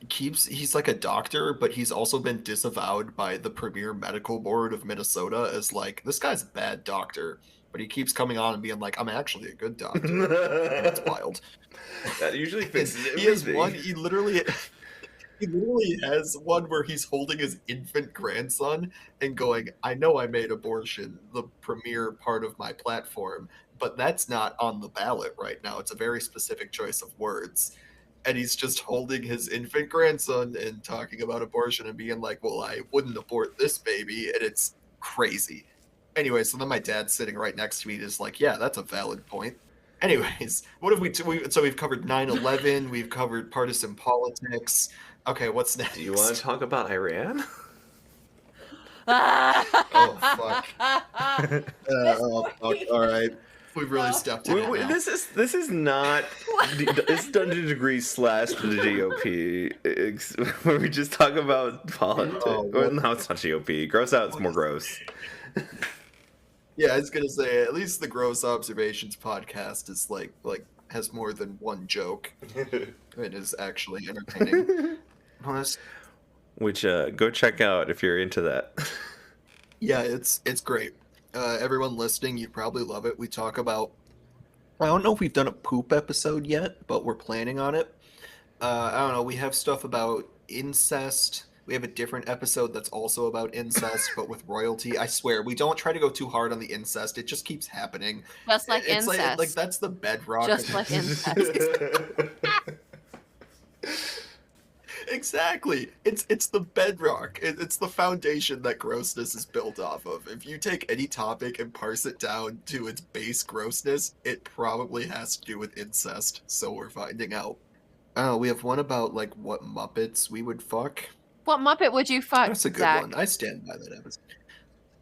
He's like a doctor, but he's also been disavowed by the premier medical board of Minnesota as like this guy's a bad doctor, but he keeps coming on and being like, I'm actually a good doctor, and it's wild. That usually And fixes he has everything. one. He literally has one where he's holding his infant grandson and going, I know I made abortion the premier part of my platform, but that's not on the ballot right now. It's a very specific choice of words. And he's just holding his infant grandson and talking about abortion and being like, well, I wouldn't abort this baby. And it's crazy. Anyway, so then my dad's sitting right next to me and is like, yeah, that's a valid point. Anyways, what have so we've covered 9/11, we've covered partisan politics. Okay, what's Do you want to next? talk about Iran? Oh fuck. This Oh fuck. point. All right, we've really No. stepped in it now. This is not this Dungeon Degree slash the GOP where we just talk about politics. Oh, Well, what, no, it's not GOP. Gross out. It's what more is? gross. Yeah, I was gonna say at least the Gross Observations podcast is like has more than one joke. It is actually entertaining. Honest. Which go check out if you're into that. Yeah, it's great. Everyone listening, you probably love it. We talk about. I don't know if we've done a poop episode yet, but we're planning on it. I don't know. We have stuff about incest. We have a different episode that's also about incest, but with royalty. I swear, we don't try to go too hard on the incest. It just keeps happening. Just like It's like incest. that's the bedrock. Just like incest. Exactly. It's the bedrock. It's the foundation that grossness is built off of. If you take any topic and parse it down to its base grossness, it probably has to do with incest. So we're finding out. We have one about like what Muppets we would fuck. What Muppet would you fuck, That's a good Zach? one. I stand by that episode.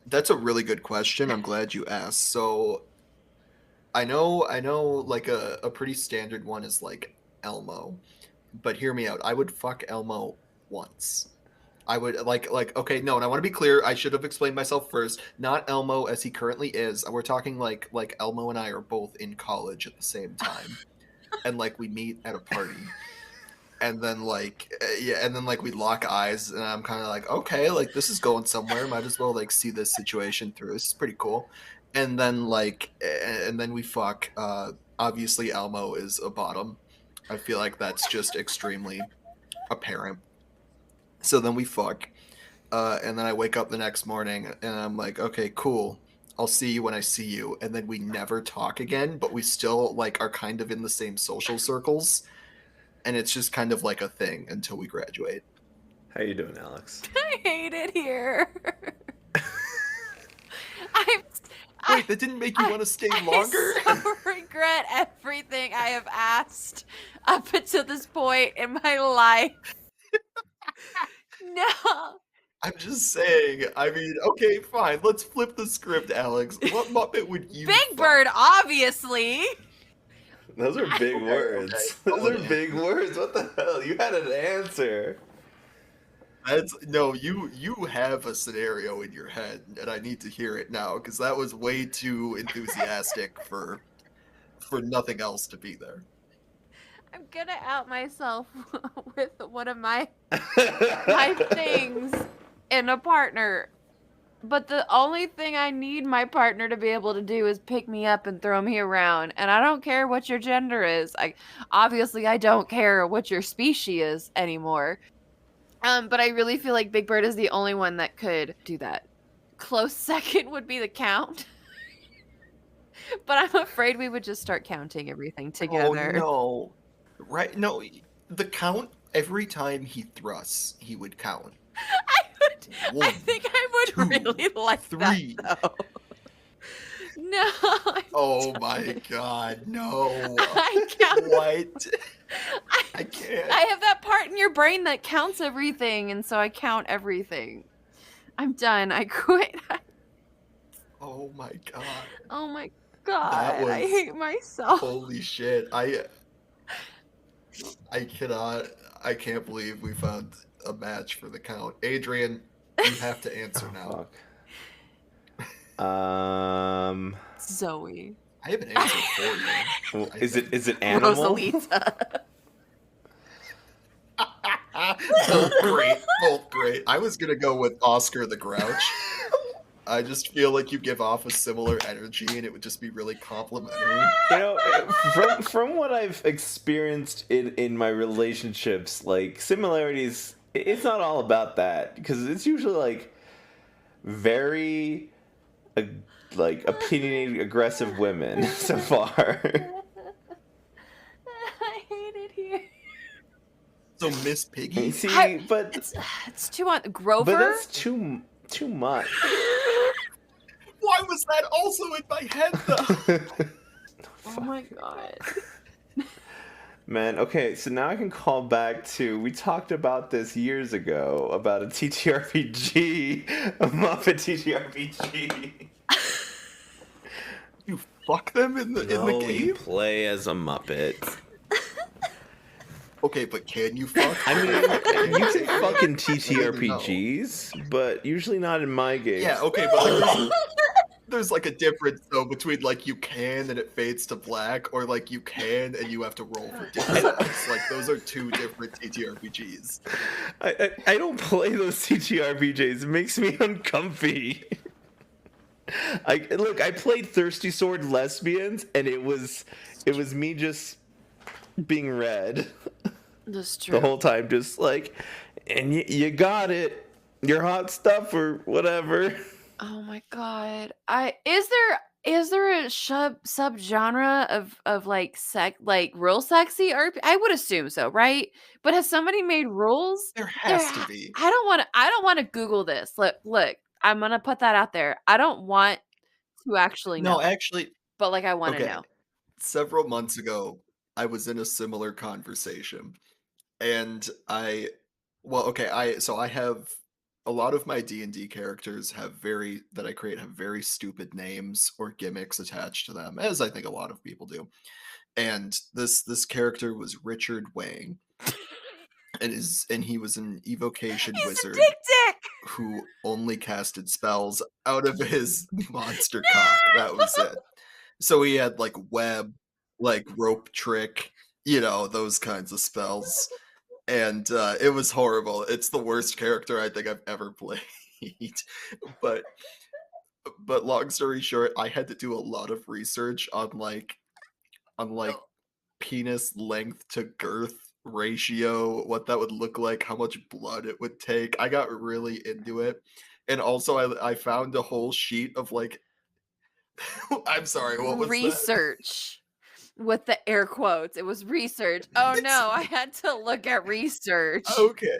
That's a really good question. I'm glad you asked. So I know, like a pretty standard one is like Elmo, but hear me out. I would fuck Elmo once. I would like okay, no, and I want to be clear. I should have explained myself first. Not Elmo as he currently is. We're talking like Elmo and I are both in college at the same time, and like we meet at a party, and then yeah, and then like we lock eyes, and I'm kind of like, okay, like this is going somewhere. Might as well like see this situation through. This is pretty cool. And then and then we fuck. Obviously, Elmo is a bottom. I feel like that's just extremely apparent. So then we fuck. And then I wake up the next morning and I'm like, okay, cool. I'll see you when I see you. And then we never talk again, but we still like are kind of in the same social circles. And it's just kind of like a thing until we graduate. How you doing, Alex? I hate it here. I'm, I, Wait, that didn't make you want to stay I longer? so regret everything I have asked up until this point in my life. No. I'm just saying. I mean, okay, fine. Let's flip the script, Alex. What Muppet would you Big fuck? Bird, obviously. Those are big Okay, words. okay. Those Solid are big answer. words. What the hell? You had an answer. That's no, you have a scenario in your head, and I need to hear it now because that was way too enthusiastic for nothing else to be there. I'm gonna out myself with one of my things in a partner. But the only thing I need my partner to be able to do is pick me up and throw me around. And I don't care what your gender is. Obviously I don't care what your species is anymore. But I really feel like Big Bird is the only one that could do that. Close second would be the Count. But I'm afraid we would just start counting everything Oh together. no. Right, no, the count every time he thrusts, he would count. I One, think I would two, really like three. that though. No. Oh my god, no. I count. What? I can't. I have that part in your brain that counts everything, and so I count everything. I'm done. I quit. Oh my god. Oh my That god. I was hate myself. holy shit. I cannot I can't believe we found a match for the count. Adrian, you have to answer now. Fuck. Zoe. I have an answer for you. Well, I is think. it animal? Rosalita. Both great. Both great. I was gonna go with Oscar the Grouch. I just feel like you give off a similar energy and it would just be really complimentary. You know, from what I've experienced in my relationships, like similarities, it's not all about that because it's usually like very like opinionated, aggressive women so far. I hate it here. So Miss Piggy? See, but It's too on Grover. but that's too much. Why was that also in my head though? Oh my god. Man, okay, so now I can call back to, we talked about this years ago, about a TTRPG, a Muppet TTRPG. You fuck them in the game? You play as a Muppet. Okay, but can you fuck? I mean, you can fuck in No. TTRPGs, but usually not in my games. Yeah, okay, but like, there's like a difference though between like you can and it fades to black, or like you can and you have to roll for damage. Like those are two different TTRPGs. I don't play those TTRPGs. It makes me uncomfy. I played Thirsty Sword Lesbians, and it was me just being red That's true. the whole time, just like, and you got it, you're hot stuff or whatever. Oh my god. Is there a subgenre of like real sexy RP? I would assume so, right? But has somebody made rules? There has to be. I don't want to Google this. Look, I'm gonna put that out there. I don't want to actually know, No, actually, but like I want to okay. know. Several months ago, I was in a similar conversation, and I have a lot of my D&D characters that I create have very stupid names or gimmicks attached to them, as I think a lot of people do. And this character was Richard Wang, and he was an evocation He's a wizard dick dick. who only casted spells out of his monster cock. That was No. it. So he had like web, like rope trick, those kinds of spells. And it was horrible. It's the worst character I think I've ever played. but but long story short, I had to do a lot of research on penis length to girth ratio, what that would look like, how much blood it would take. I got really into it. And also I found a whole sheet of like I'm sorry, what was that? Research with the air quotes. It was research. Oh no, I had to look at research. Okay.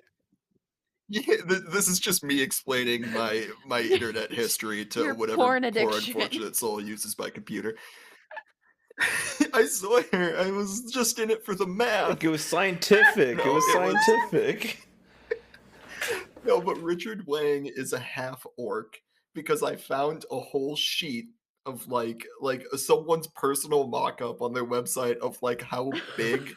Yeah, this is just me explaining my internet history to Your whatever porn poor addiction. unfortunate soul uses my computer. I swear, I was just in it for the math. Like, it was scientific. No, it was it was- scientific. No, but Richard Wang is a half orc because I found a whole sheet of like someone's personal mock-up on their website of like how big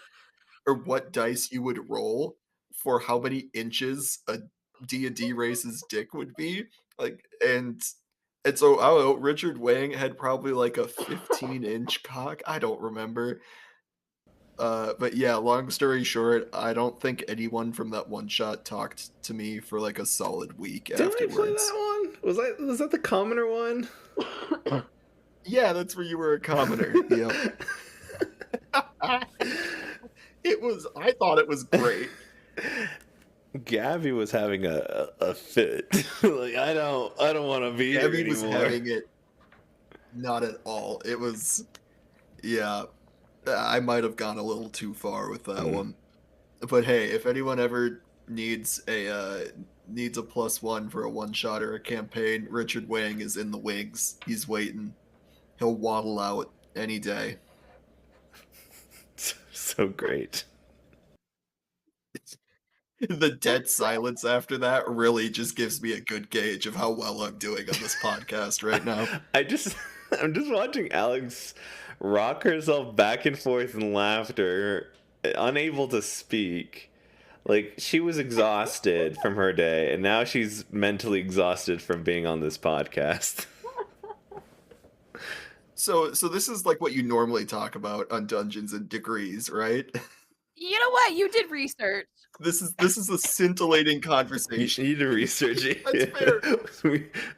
or what dice you would roll for how many inches a D&D race's dick would be. Like and so I don't know, Richard Wang had probably like a 15-inch cock. I don't remember. But yeah, long story short, I don't think anyone from that one shot talked to me for like a solid week Didn't I play afterwards. that one? Was that the commoner one? Yeah, that's where you were a commoner. Yep. I thought it was great. Gabby was having a fit. Like, I don't want to be Gabby here was anymore. having it not at all. It was yeah. I might have gone a little too far with that one. But hey, if anyone ever needs a +1 for a one shot or a campaign, Richard Wang is in the wings. He's waiting. He'll waddle out any day. So great. The dead silence after that really just gives me a good gauge of how well I'm doing on this podcast right now. I'm just watching Alex rock herself back and forth in laughter, unable to speak. Like, she was exhausted from her day, and now she's mentally exhausted from being on this podcast. So this is like what you normally talk about on Dungeons and Degrees, right? You know what? You did research. This is a scintillating You conversation. need to research it. That's fair.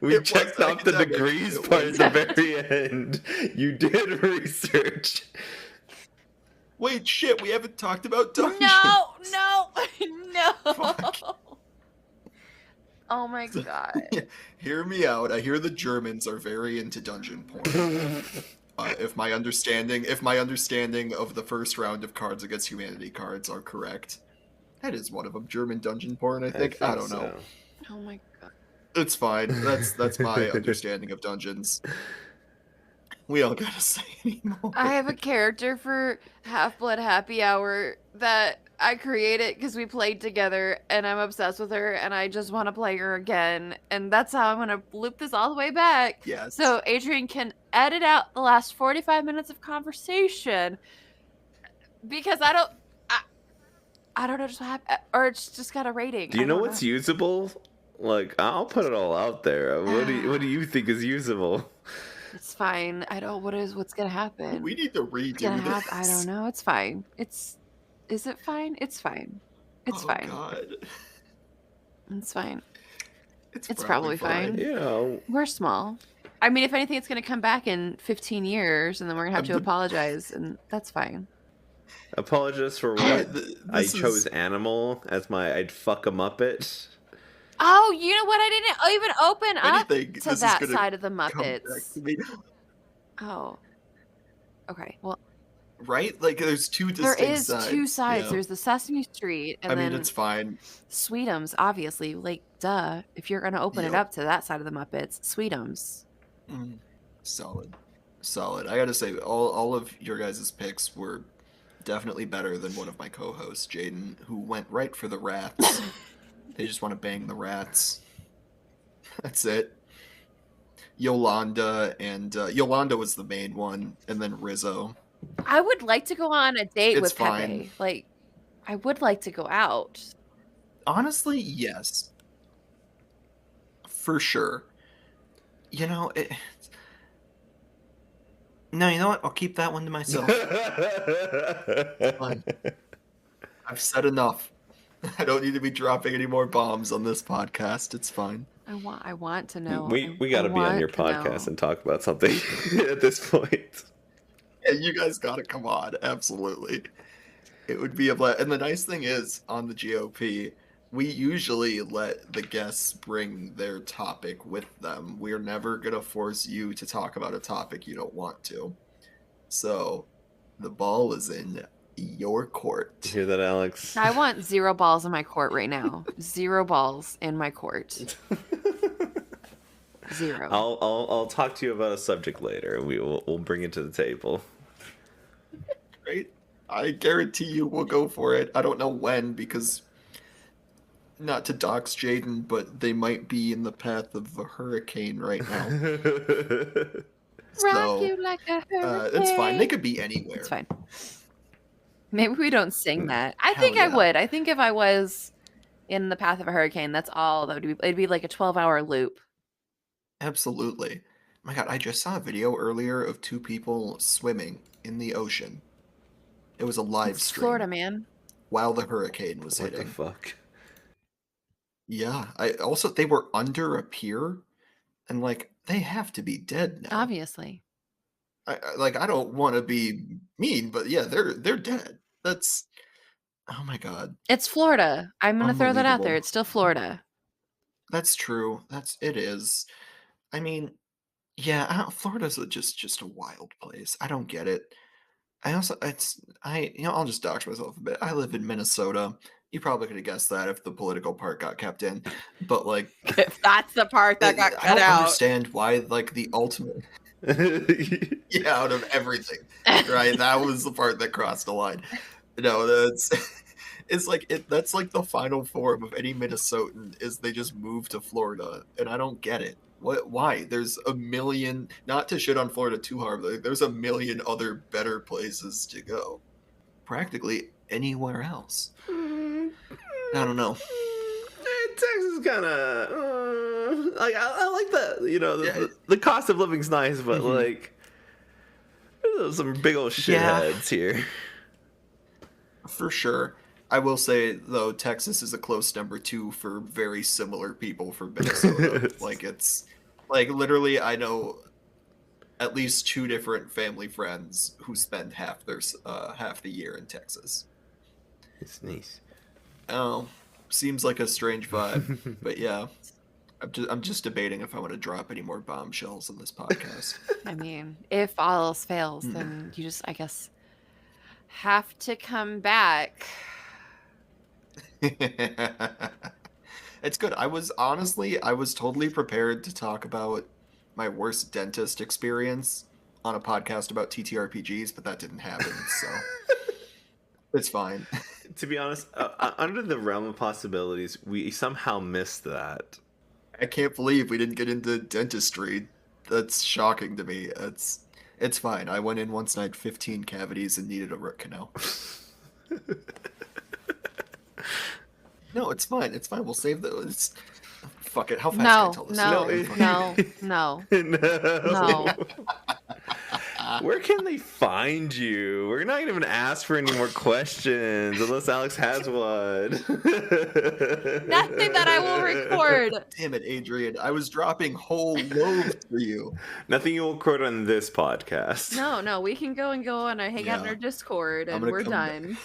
We It was checked off the academic. degrees It part was- at the very end. You did research. Wait, shit, we haven't talked about Dungeons. No. Fuck. Oh my god. Hear me out. I hear the Germans are very into dungeon porn. If my understanding of the first round of Cards Against Humanity cards are correct, that is one of them. German dungeon porn, I think. I don't know. Oh my god. It's fine. That's my understanding of dungeons. We don't gotta say anymore. I have a character for Halfblood Happy Hour that I created because we played together, and I'm obsessed with her, and I just want to play her again, and that's how I'm gonna loop this all the way back. Yes. So Adrian can edit out the last 45 minutes of conversation because I don't know just what happened, or it's just got a rating. Do you know what's usable? Like, I'll put it all out there. What do you think is usable? It's fine. What's gonna happen? We need to What's redo gonna this. happen? I don't know. It's fine. Is it fine? It's fine. It's Oh, fine. God. It's fine. It's probably fine. You know, We're small. I mean, if anything, it's gonna come back in 15 years, and then we're gonna have to apologize, and that's fine. apologize for Yeah, what? this I is- chose animal as my I'd fuck a Muppet. Oh, you know what? I didn't even open up Anything, to this is that gonna side of the come back Muppets. to me. Oh. Okay. Well, Right? Like, there's two there distinct is sides. two sides. Yeah. There's the Sesame Street, and I then mean, it's fine. Sweetums. Obviously, like, duh. If you're gonna open it Yep. up to that side of the Muppets, Sweetums. Solid. I gotta say, all of your guys' picks were definitely better than one of my co-hosts, Jaden, who went right for the rats. They just want to bang the rats. That's it. Yolanda and Yolanda was the main one, and then Rizzo. I would like to go on a date It's with fine. Pepe. Like, I would like to go out. Honestly, yes, for sure. You know, no, you know what? I'll keep that one to myself. Fine. I've said enough. I don't need to be dropping any more bombs on this podcast. It's fine. I want to know. We I got to be on your want to podcast know. and talk about something at this point. Yeah, you guys gotta come on. Absolutely. It would be a blast. And the nice thing is, on the GOP, we usually let the guests bring their topic with them. We're never gonna force you to talk about a topic you don't want to. So, the ball is in your You court. hear that, Alex? I want 0 balls in my court right now. 0 balls in my court. 0. I'll talk to you about a subject later. We'll bring it to the table. Great. I guarantee you we'll go for it. I don't know when, because not to dox Jaden, but they might be in the path of a hurricane right now. Rock So, you like a hurricane. it's fine. They could be anywhere. It's fine. Maybe we don't sing that. I Hell think I yeah. would. I think if I was in the path of a hurricane, that's all that would be. It'd be like a 12-hour loop. Absolutely. My God, I just saw a video earlier of 2 people swimming in the ocean. It was a live It's stream Florida, man. while the hurricane was What the hitting. fuck? Yeah. They were under a pier, and like they have to be dead now. Obviously. I don't want to be mean, but yeah, they're dead. That's oh my God. It's Florida. I'm going to throw that out there. Unbelievable. It's still Florida. That's true. It is. I mean, yeah, Florida's just a wild place. I don't get it. I'll just dox myself a bit. I live in Minnesota. You probably could have guessed that if the political part got kept in. But like, If that's the part that got I cut don't out. understand why like the ultimate yeah, out of everything, right? That was the part that crossed the line. No, that's that's like the final form of any Minnesotan is they just move to Florida, and I don't get it. Why? There's a million, not to shit on Florida too hard, but like, there's a million other better places to go. Practically anywhere else. I don't know. Texas kind of like I like the Yeah. the cost of living's nice, but Mhm. like there's some big old Yeah. shitheads here. For sure. I will say though, Texas is a close number 2 for very similar people from Minnesota. Like it's like literally, I know at least 2 different family friends who spend half the year in Texas. It's nice. Oh, seems like a strange vibe, but yeah, I'm just debating if I want to drop any more bombshells on this podcast. I mean, if all else fails, Hmm. then you just, I guess, have to come back. It's good. I was totally prepared to talk about my worst dentist experience on a podcast about TTRPGs, but that didn't happen, so it's fine. To be honest, under the realm of possibilities, we somehow missed that. I can't believe we didn't get into dentistry. That's shocking to me. It's fine. I went in once and I had 15 cavities and needed a root canal. No, it's fine. It's fine. We'll save those. Fuck it. How fast can I No, tell this no, story? no. No. No. Where can they find you? We're not gonna even ask for any more questions unless Alex has one. Nothing that I will record. Damn it, Adrian. I was dropping whole loaves for you. Nothing you will quote on this podcast. No, we can go and hang out in Yeah. our Discord, I'm and gonna we're come done.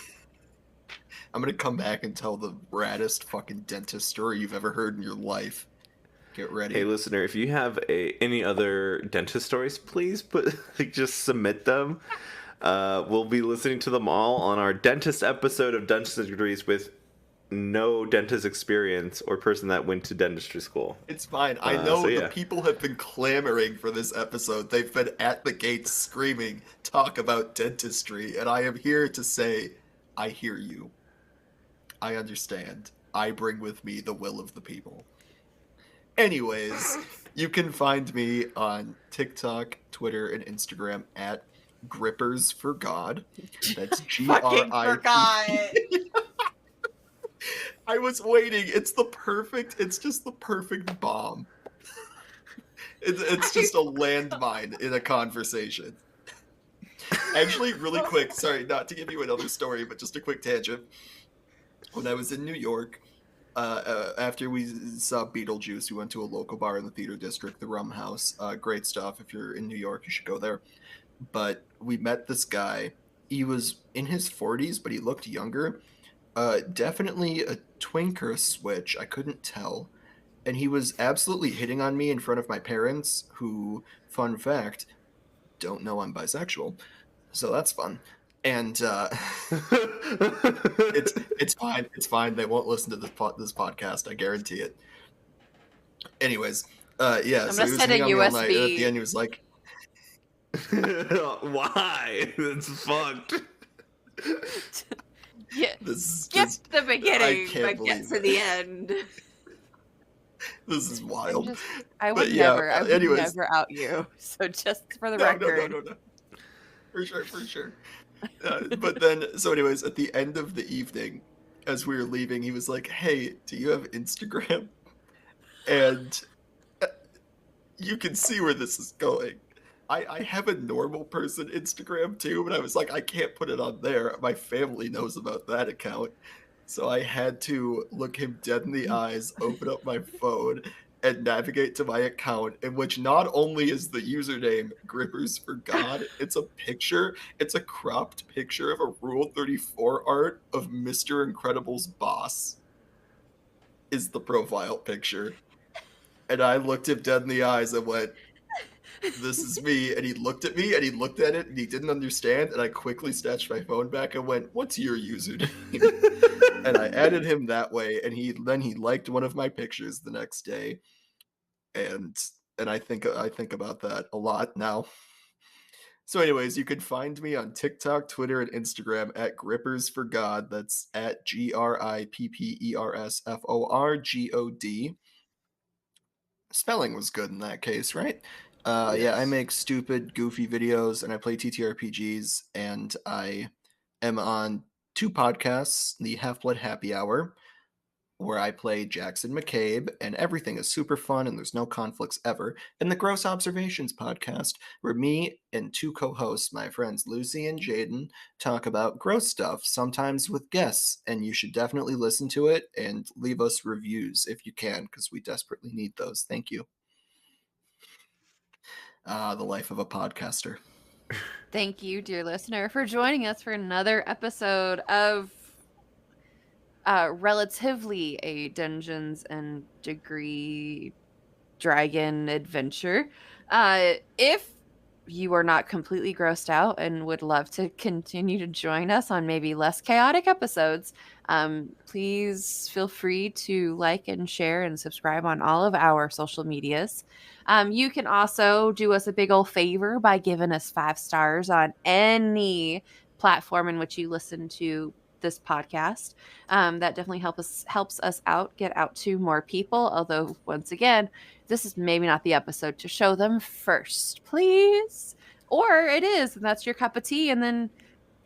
I'm gonna come back and tell the raddest fucking dentist story you've ever heard in your life. Get ready. Hey, listener, if you have any other dentist stories, please just submit them. We'll be listening to them all on our dentist episode of Dentist Degrees with no dentist experience or person that went to dentistry school. It's fine. I know so the yeah. people have been clamoring for this episode. They've been at the gates screaming, talk about dentistry, and I am here to say, I hear you. I understand. I bring with me the will of the people. Anyways, you can find me on TikTok, Twitter, and Instagram at Grippers for God. That's Fucking forgot. GRIPP. I was waiting. It's just the perfect bomb. It's just a landmine in a conversation. Actually, really quick, sorry, not to give you another story, but just a quick tangent. When I was in New York, after we saw Beetlejuice, we went to a local bar in the theater district, the Rum House. Great stuff. If you're in New York, you should go there. But we met this guy. He was in his 40s, but he looked younger. Definitely a twink or a switch. I couldn't tell. And he was absolutely hitting on me in front of my parents, who, fun fact, don't know I'm bisexual. So that's fun. And it's fine. It's fine. They won't listen to this podcast. I guarantee it. Anyways, yeah. I'm So gonna he was send a hitting on me all night, and at the USB. end, he was like, Why? That's fucked. Yeah, "This is skip just, the I beginning, can't but get believe to it. the end. This is I'm wild." just, I But would yeah. never, I would Anyways, never out you. So just for the no, no, no, record. no, no. For sure, for sure. But then, so anyways, at the end of the evening, as we were leaving, he was like, "Hey, do you have Instagram?" And uh, you can see where this is going. I have a normal person Instagram too, but I was like, I can't put it on there. My family knows about that account. So I had to look him dead in the eyes, open up my phone, and navigate to my account, in which not only is the username Grippers for God, it's a cropped picture of a Rule 34 art of Mr. Incredible's boss, is the profile picture. And I looked him dead in the eyes and went, "This is me." And he looked at me and he looked at it and he didn't understand. And I quickly snatched my phone back and went, "What's your username?" And I added him that way. And he liked one of my pictures the next day. And I think about that a lot now. So, anyways, you can find me on TikTok, Twitter, and Instagram at Grippers for God. That's at GRIPPERSFORGOD. Spelling was good in that case, right? Yeah, I Yes. make stupid, goofy videos and I play TTRPGs, and I am on two podcasts, the Halfblood Happy Hour, where I play Jackson McCabe, and everything is super fun and there's no conflicts ever, and the Gross Observations podcast, where me and two co-hosts, my friends Lucy and Jaden, talk about gross stuff, sometimes with guests, and you should definitely listen to it and leave us reviews if you can, because we desperately need those. Thank you. The life of a podcaster. Thank you, dear listener, for joining us for another episode of relatively a Dungeons and Degree Dragon adventure. If you are not completely grossed out and would love to continue to join us on maybe less chaotic episodes, please feel free to like and share and subscribe on all of our social medias. You can also do us a big old favor by giving us 5 stars on any platform in which you listen to this podcast. That definitely helps us out, get out to more people. Although, once again, this is maybe not the episode to show them first, please. Or it is, and that's your cup of tea. And then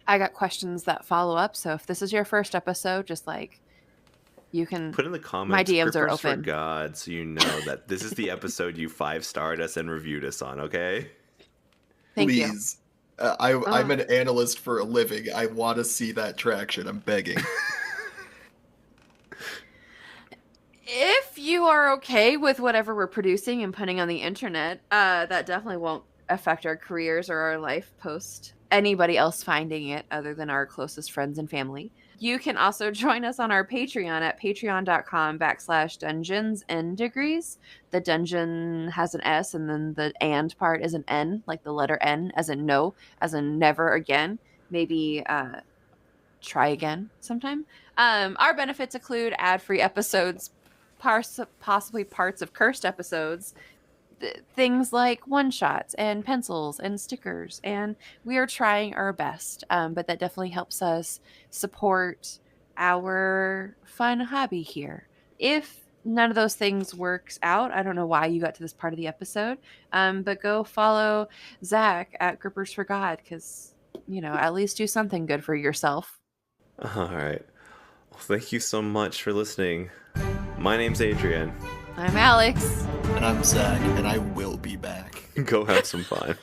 I got questions that follow up. So if this is your first episode, just like you can, Put in the my comments, DMs are Grippers for open. God, so you know that this is the episode you 5-starred us and reviewed us on, okay? Thank you. Please. I'm an analyst for a living. I want to see that traction. I'm begging. If you are okay with whatever we're producing and putting on the internet, that definitely won't affect our careers or our life post anybody else finding it other than our closest friends and family. You can also join us on our Patreon at patreon.com/dungeons and degrees. The dungeon has an S, and then the and part is an N, like the letter N, as in no, as in never again. Maybe try again sometime. Our benefits include ad-free episodes, possibly parts of cursed episodes, things like one-shots and pencils and stickers, and we are trying our best. But that definitely helps us support our fun hobby here. If none of those things works out, I don't know why you got to this part of the episode. But go follow Zach at Grippers for God, because, at least do something good for yourself. All right. Well, thank you so much for listening. My name's Adrian. I'm Alex. And I'm Zach, and I will be back. Go have some fun.